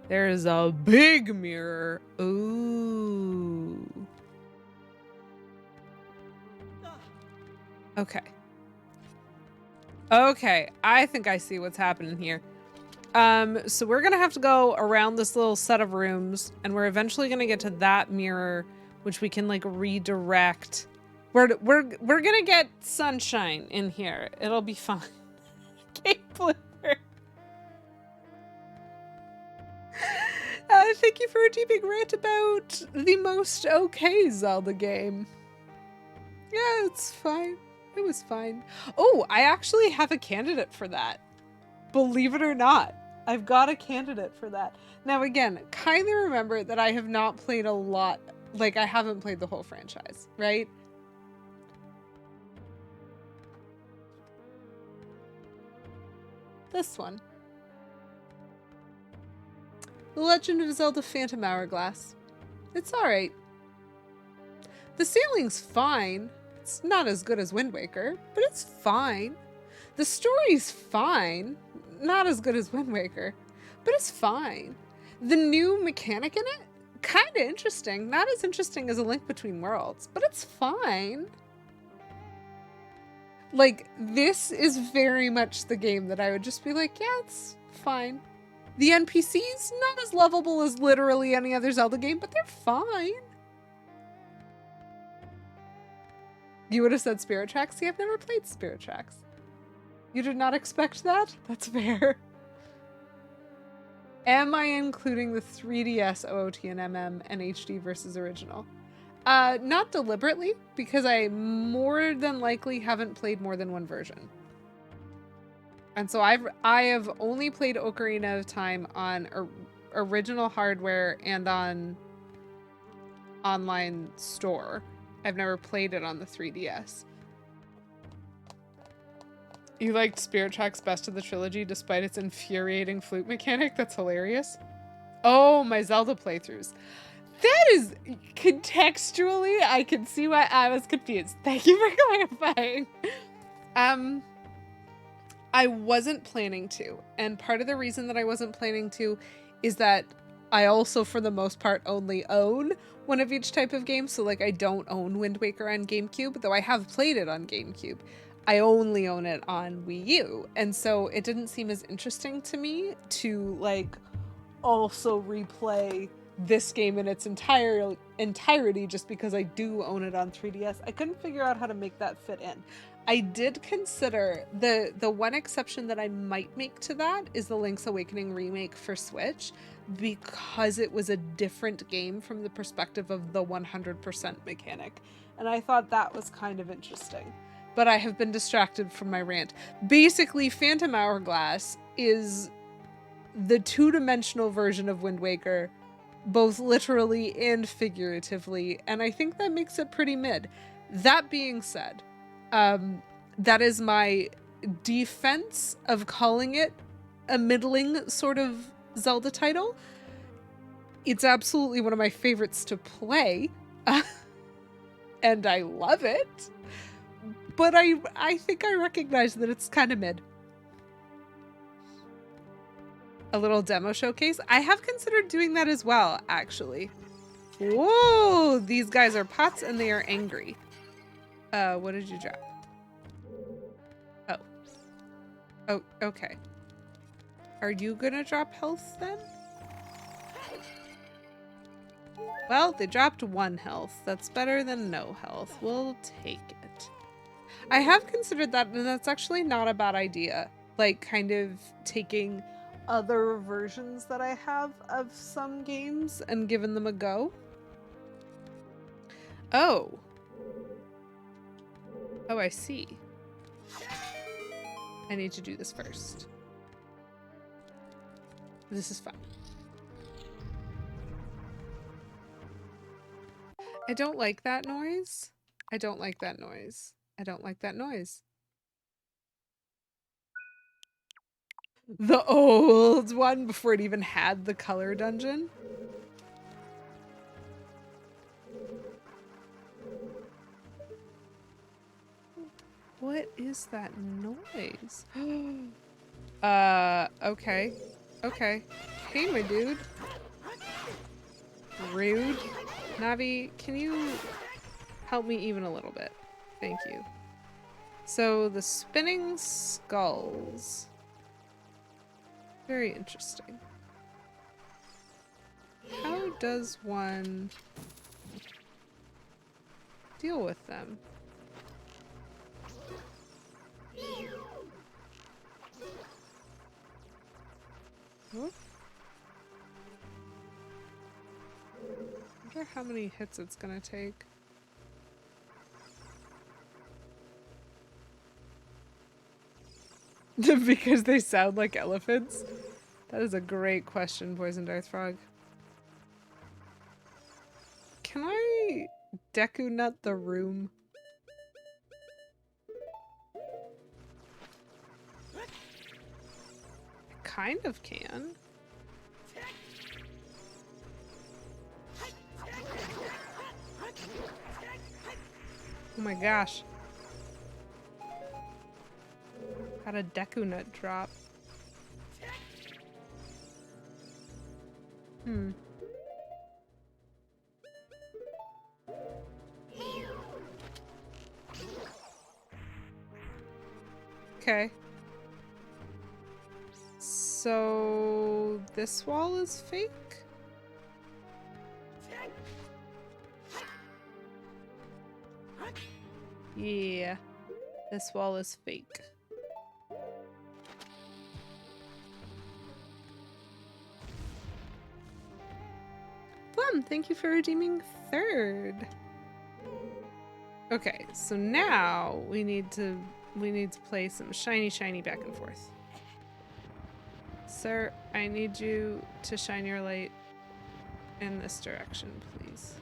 There's a big mirror. Ooh. Okay. Okay, I think I see what's happening here. So we're gonna have to go around this little set of rooms, and we're eventually gonna get to that mirror, which we can like redirect. We're gonna get sunshine in here. It'll be fun. Game Blooper. Thank you for a deep rant about the most okay Zelda game. Yeah, it's fine. It was fine. Oh, I actually have a candidate for that. Believe it or not. I've got a candidate for that. Now again, kindly remember that I have not played a lot. Like, I haven't played the whole franchise, right? This one. The Legend of Zelda Phantom Hourglass. It's alright. The ceiling's fine. It's not as good as Wind Waker, but it's fine. The story's fine. Not as good as Wind Waker, but it's fine. The new mechanic in it? Kinda interesting. Not as interesting as A Link Between Worlds, but it's fine. Like, this is very much the game that I would just be like, yeah, it's fine. The NPCs, not as lovable as literally any other Zelda game, but they're fine. You would have said Spirit Tracks? See, I've never played Spirit Tracks. You did not expect that? That's fair. Am I including the 3DS OOT and MM and HD versus original? Not deliberately, because I more than likely haven't played more than one version. And so I have only played Ocarina of Time on original hardware and on online store. I've never played it on the 3DS. You liked Spirit Tracks best of the trilogy despite its infuriating flute mechanic? That's hilarious. Oh, my Zelda playthroughs. That is, contextually, I can see why I was confused. Thank you for clarifying. I wasn't planning to. And part of the reason that I wasn't planning to is that I also, for the most part, only own one of each type of game. So, like, I don't own Wind Waker on GameCube, though I have played it on GameCube. I only own it on Wii U. And so it didn't seem as interesting to me to, like, also replay this game in its entirety just because I do own it on 3DS. I couldn't figure out how to make that fit in. I did consider the one exception that I might make to that is the Link's Awakening remake for Switch, because it was a different game from the perspective of the 100% mechanic. And I thought that was kind of interesting. But I have been distracted from my rant. Basically, Phantom Hourglass is the two-dimensional version of Wind Waker, both literally and figuratively, and I think that makes it pretty mid. That being said, that is my defense of calling it a middling sort of Zelda title. It's absolutely one of my favorites to play, and I love it, but I think I recognize that it's kind of mid. A little demo showcase. I have considered doing that as well, actually. Whoa, these guys are pots and they are angry. What did you drop? Oh. Oh, okay. Are you gonna drop health then? Well, they dropped 1 health. That's better than no health. We'll take it. I have considered that, and that's actually not a bad idea. Like, kind of taking other versions that I have of some games and giving them a go. Oh. Oh, I see. I need to do this first. This is fun. I don't like that noise. I don't like that noise. I don't like that noise. The old one before it even had the color dungeon. What is that noise? Okay. Okay. Hey, my dude. Rude. Navi, can you help me even a little bit? Thank you. So, the spinning skulls. Very interesting. How does one deal with them? Whoop. I wonder how many hits it's gonna take. Because they sound like elephants? That is a great question, Poison Darth Frog. Can I Deku Nut the room? I kind of can. Oh my gosh. Had a Deku Nut drop. Okay. So this wall is fake? Yeah. This wall is fake. Plum, thank you for redeeming 3rd. Okay, so now we need to play some shiny back and forth. Sir, I need you to shine your light in this direction, please.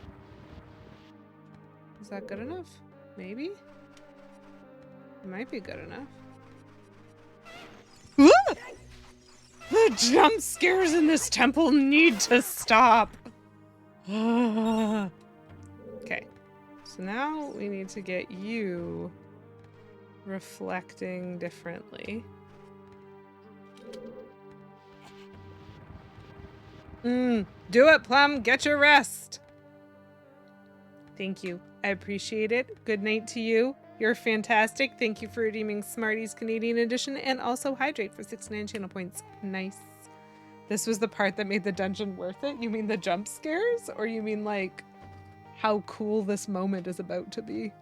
Is that good enough? Maybe? It might be good enough. Ah! The jump scares in this temple need to stop. Okay, so now we need to get you reflecting differently. Do it, Plum. Get your rest. Thank you. I appreciate it. Good night to you. You're fantastic. Thank you for redeeming Smarties Canadian Edition and also Hydrate for 69 channel points. Nice. This was the part that made the dungeon worth it? You mean the jump scares? Or you mean like how cool this moment is about to be?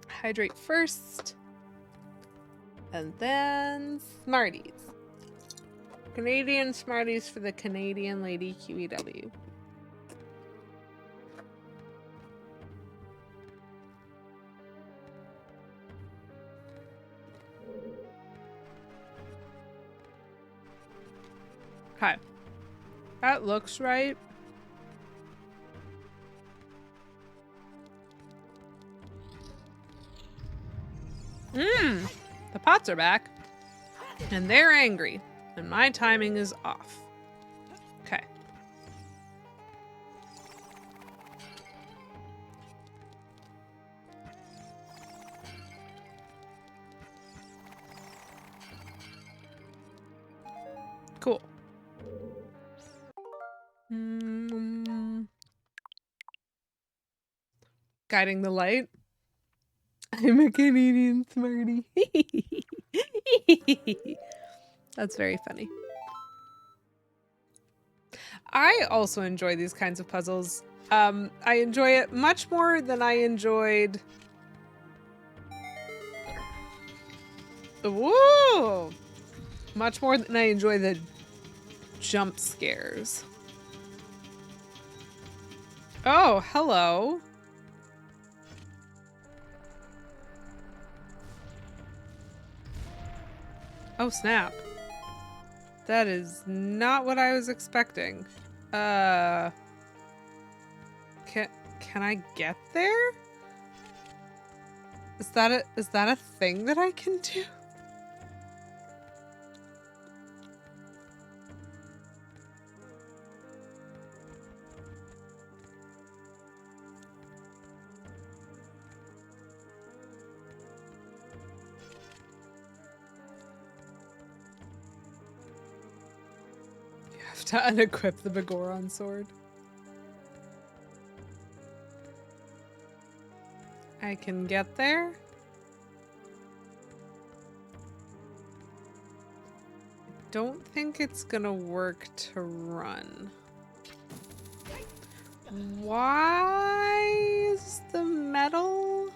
Hydrate first. And then Smarties. Canadian Smarties for the Canadian Lady QEW. Okay. That looks right. The pots are back. And they're angry. And my timing is off. Okay. Cool. Guiding the light. I'm a Canadian Smartie. That's very funny. I also enjoy these kinds of puzzles. I enjoy it much more than I enjoyed... Whoa! Much more than I enjoy the jump scares. Oh, hello. Oh, snap. That is not what I was expecting. Can I get there? Is that a thing that I can do? To unequip the Begoron sword. I can get there. Don't think it's gonna work to run. Why is the metal?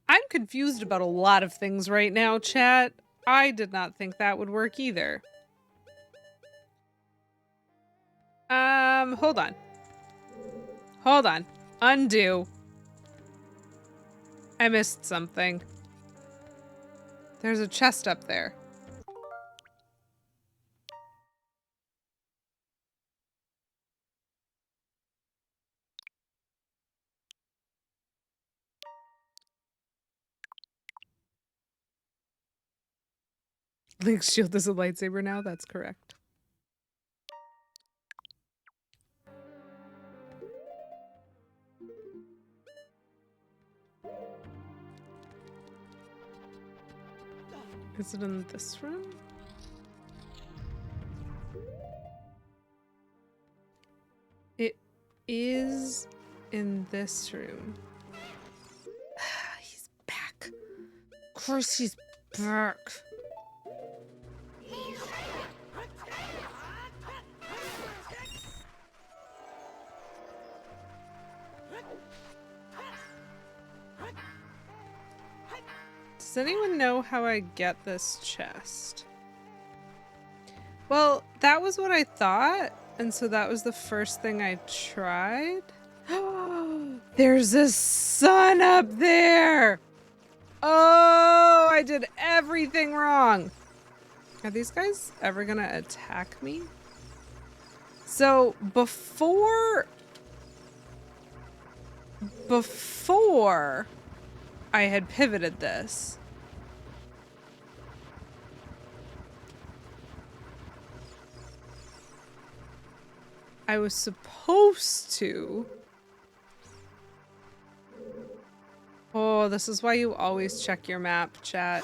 I'm confused about a lot of things right now, chat. I did not think that would work either. Hold on. Hold on. Undo. I missed something. There's a chest up there. Link's shield is a lightsaber now? That's correct. Is it in this room? It is in this room. He's back. Of course he's back. Does anyone know how I get this chest? Well, that was what I thought, and so that was the first thing I tried. There's a sun up there! Oh, I did everything wrong. Are these guys ever gonna attack me? So before I had pivoted this, I was supposed to. Oh, this is why you always check your map, chat.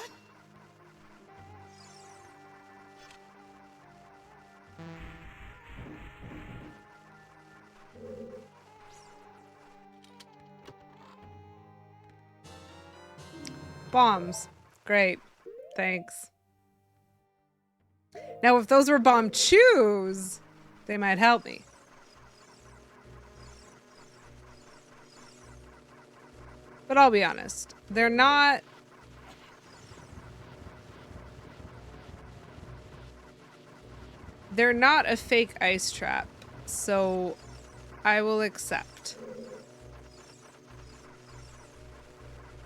Bombs. Great. Thanks. Now, if those were bomb chews, they might help me. But I'll be honest, they're not... They're not a fake ice trap, so I will accept.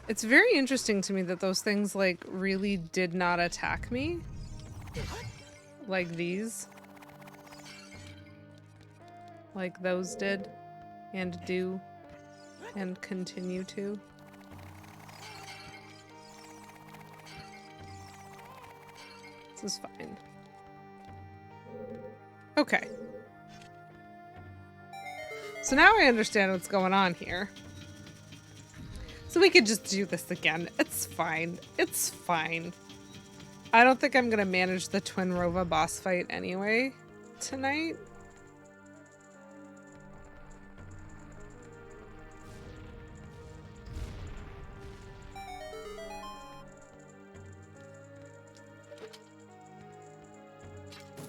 It's very interesting to me that those things, like, really did not attack me. Like these. Like those did. And do. And continue to. This is fine. Okay. So now I understand what's going on here. So we could just do this again. It's fine. It's fine. I don't think I'm gonna manage the Twin Rova boss fight anyway tonight.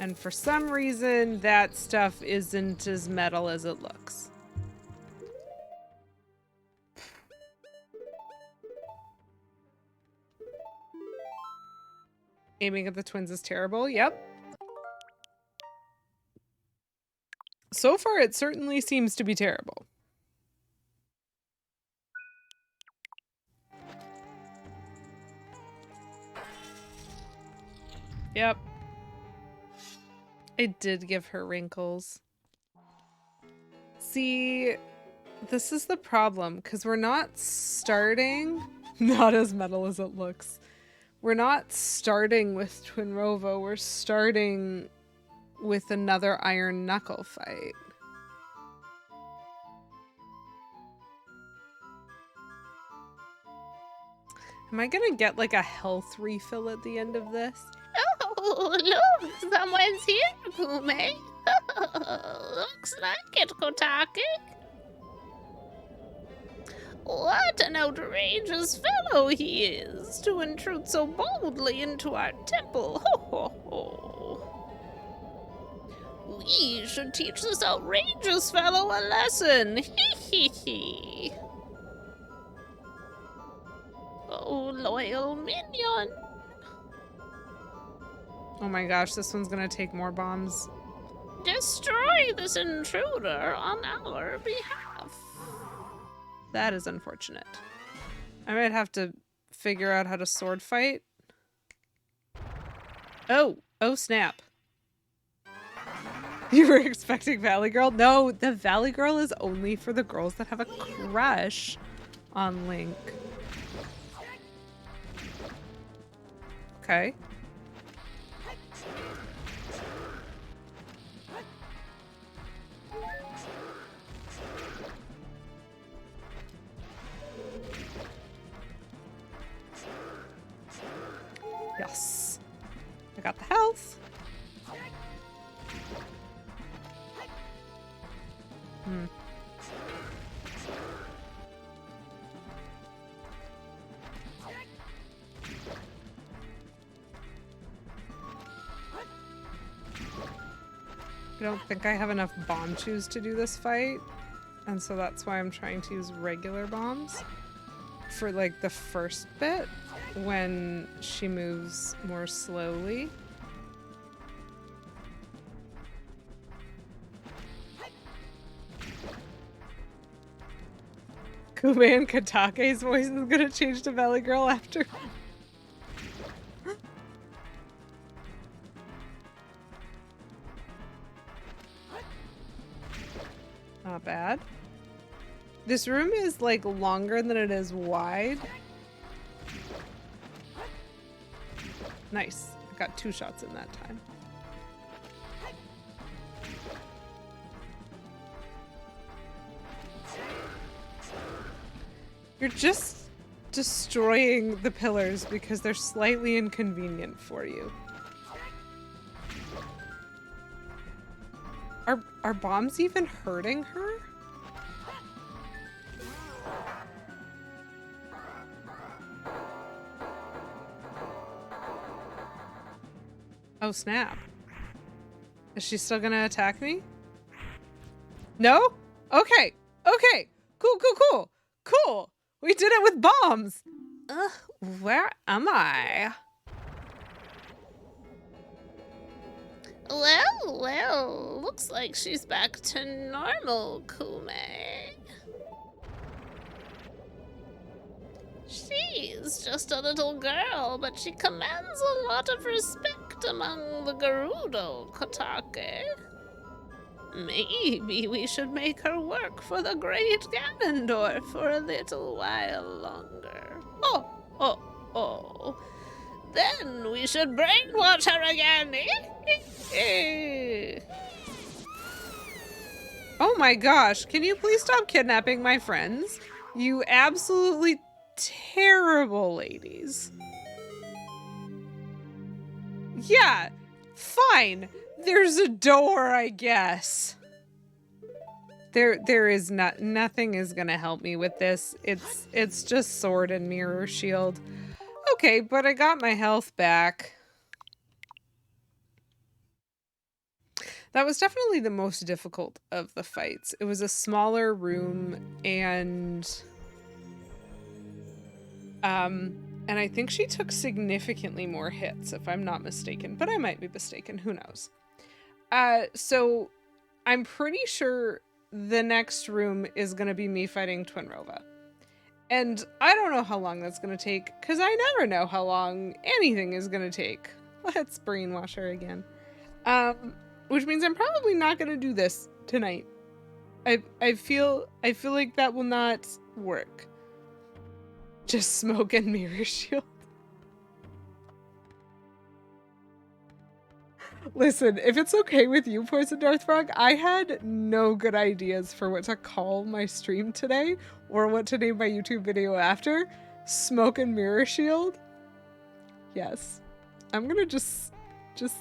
And for some reason, that stuff isn't as metal as it looks. Aiming at the twins is terrible. Yep. So far, it certainly seems to be terrible. Yep. It did give her wrinkles. See, this is the problem, because we're not starting... Not as metal as it looks. We're not starting with Twin Rova, we're starting with another Iron Knuckle fight. Am I gonna get like a health refill at the end of this? Oh, look, someone's here, Pume. Looks like it, Kotake. What an outrageous fellow he is to intrude so boldly into our temple. Ho, ho, ho. We should teach this outrageous fellow a lesson. Hee hee hee. Oh, loyal minion. Oh my gosh, this one's gonna take more bombs. Destroy this intruder on our behalf. That is unfortunate. I might have to figure out how to sword fight. Oh, oh snap. You were expecting Valley Girl? No, the Valley Girl is only for the girls that have a crush on Link. Okay. Yes. I got the health. I don't think I have enough bomb chews to do this fight, and so that's why I'm trying to use regular bombs for like the first bit. when she moves more slowly. Kuman Katake's voice is gonna change to Valley Girl after. Not bad. This room is like longer than it is wide. Nice. I got 2 shots in that time. You're just destroying the pillars because they're slightly inconvenient for you. Are bombs even hurting her? Oh snap. Is she still gonna attack me? No? Okay. Okay. Cool. Cool. We did it with bombs. Where am I? Well, looks like she's back to normal, Kume. She's just a little girl, but she commands a lot of respect among the Gerudo Kotake. Maybe we should make her work for the great Ganondorf for a little while longer. Oh. Then we should brainwash her again. Oh my gosh, can you please stop kidnapping my friends? You absolutely terrible ladies. Yeah, fine. There's a door, I guess. There is nothing is gonna help me with this. It's just sword and mirror shield. Okay, but I got my health back. That was definitely the most difficult of the fights. It was a smaller room and I think she took significantly more hits, if I'm not mistaken, but I might be mistaken, who knows. So I'm pretty sure the next room is gonna be me fighting Twinrova. And I don't know how long that's gonna take, because I never know how long anything is gonna take. Let's brainwash her again. Which means I'm probably not gonna do this tonight. I feel like that will not work. Just smoke and mirror shield. Listen, if it's okay with you, Poison Darthfrog, I had no good ideas for what to call my stream today or what to name my YouTube video after. Smoke and mirror shield? Yes. I'm gonna just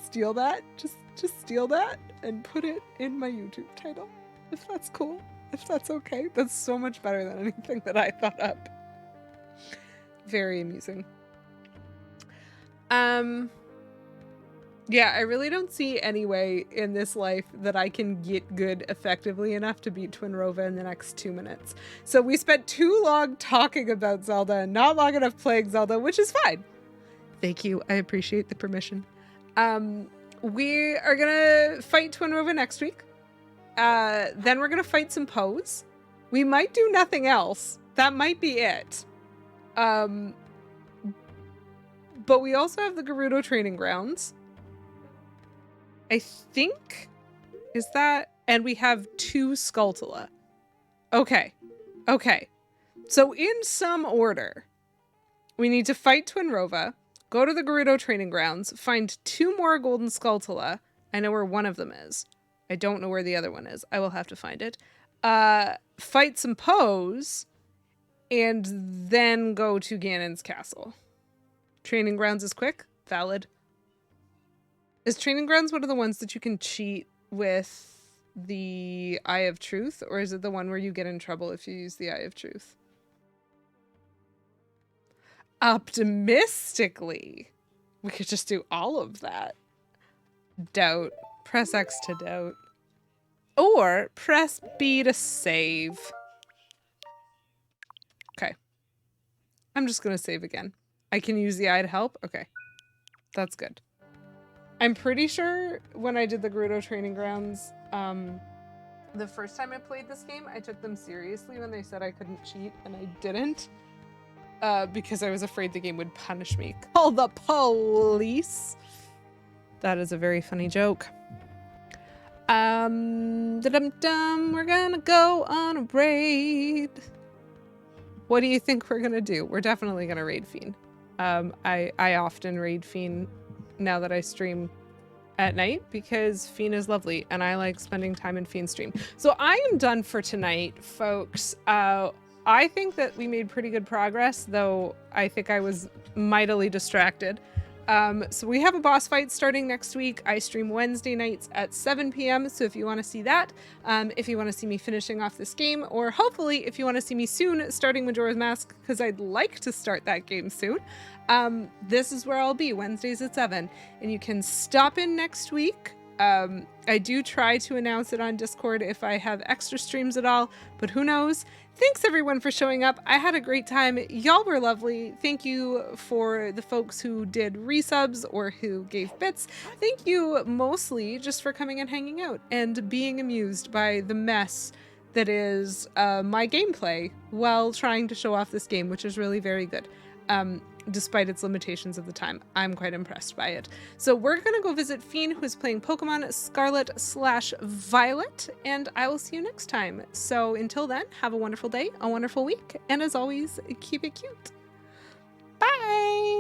steal that. Just steal that and put it in my YouTube title. If that's cool. If that's okay. That's so much better than anything that I thought up. Very amusing. Yeah, I really don't see any way in this life that I can get good effectively enough to beat Twinrova in the next 2 minutes. So we spent too long talking about Zelda and not long enough playing Zelda, which is fine. Thank you. I appreciate the permission. We are gonna fight Twinrova next week. Then we're gonna fight some Poes. We might do nothing else. That might be it. But we also have the Gerudo training grounds. I think, is that, and we have 2 Skulltula. Okay. So in some order, we need to fight Twinrova, go to the Gerudo training grounds, find 2 more golden Skulltula. I know where one of them is. I don't know where the other one is. I will have to find it. Fight some Poes, and then go to Ganon's castle. Training grounds is quick. Valid. Is Training Grounds one of the ones that you can cheat with the Eye of Truth? Or is it the one where you get in trouble if you use the Eye of Truth? Optimistically. We could just do all of that. Doubt. Press X to doubt. Or press B to save. Okay. I'm just going to save again. I can use the eye to help? Okay. That's good. I'm pretty sure when I did the Gerudo Training Grounds, the first time I played this game, I took them seriously when they said I couldn't cheat, and I didn't. Because I was afraid the game would punish me. Call the police! That is a very funny joke. Da-dum-dum, we're gonna go on a raid. What do you think we're gonna do? We're definitely gonna raid Fiend. I often raid Fiend now that I stream at night because Fiend is lovely and I like spending time in Fiend stream. So I am done for tonight, folks. I think that we made pretty good progress, though I think I was mightily distracted. So we have a boss fight starting next week. I stream Wednesday nights at 7 p.m. So if you want to see that, if you want to see me finishing off this game, or hopefully if you want to see me soon starting Majora's Mask, because I'd like to start that game soon, this is where I'll be, Wednesdays at 7. And you can stop in next week. I do try to announce it on Discord if I have extra streams at all, but who knows? Thanks everyone for showing up. I had a great time. Y'all were lovely. Thank you for the folks who did resubs or who gave bits. Thank you mostly just for coming and hanging out and being amused by the mess that is my gameplay while trying to show off this game, which is really very good. Despite its limitations of the time. I'm quite impressed by it. So we're gonna go visit Fiend, who is playing Pokemon Scarlet/Violet, and I will see you next time. So until then, have a wonderful day, a wonderful week, and as always, keep it cute. Bye!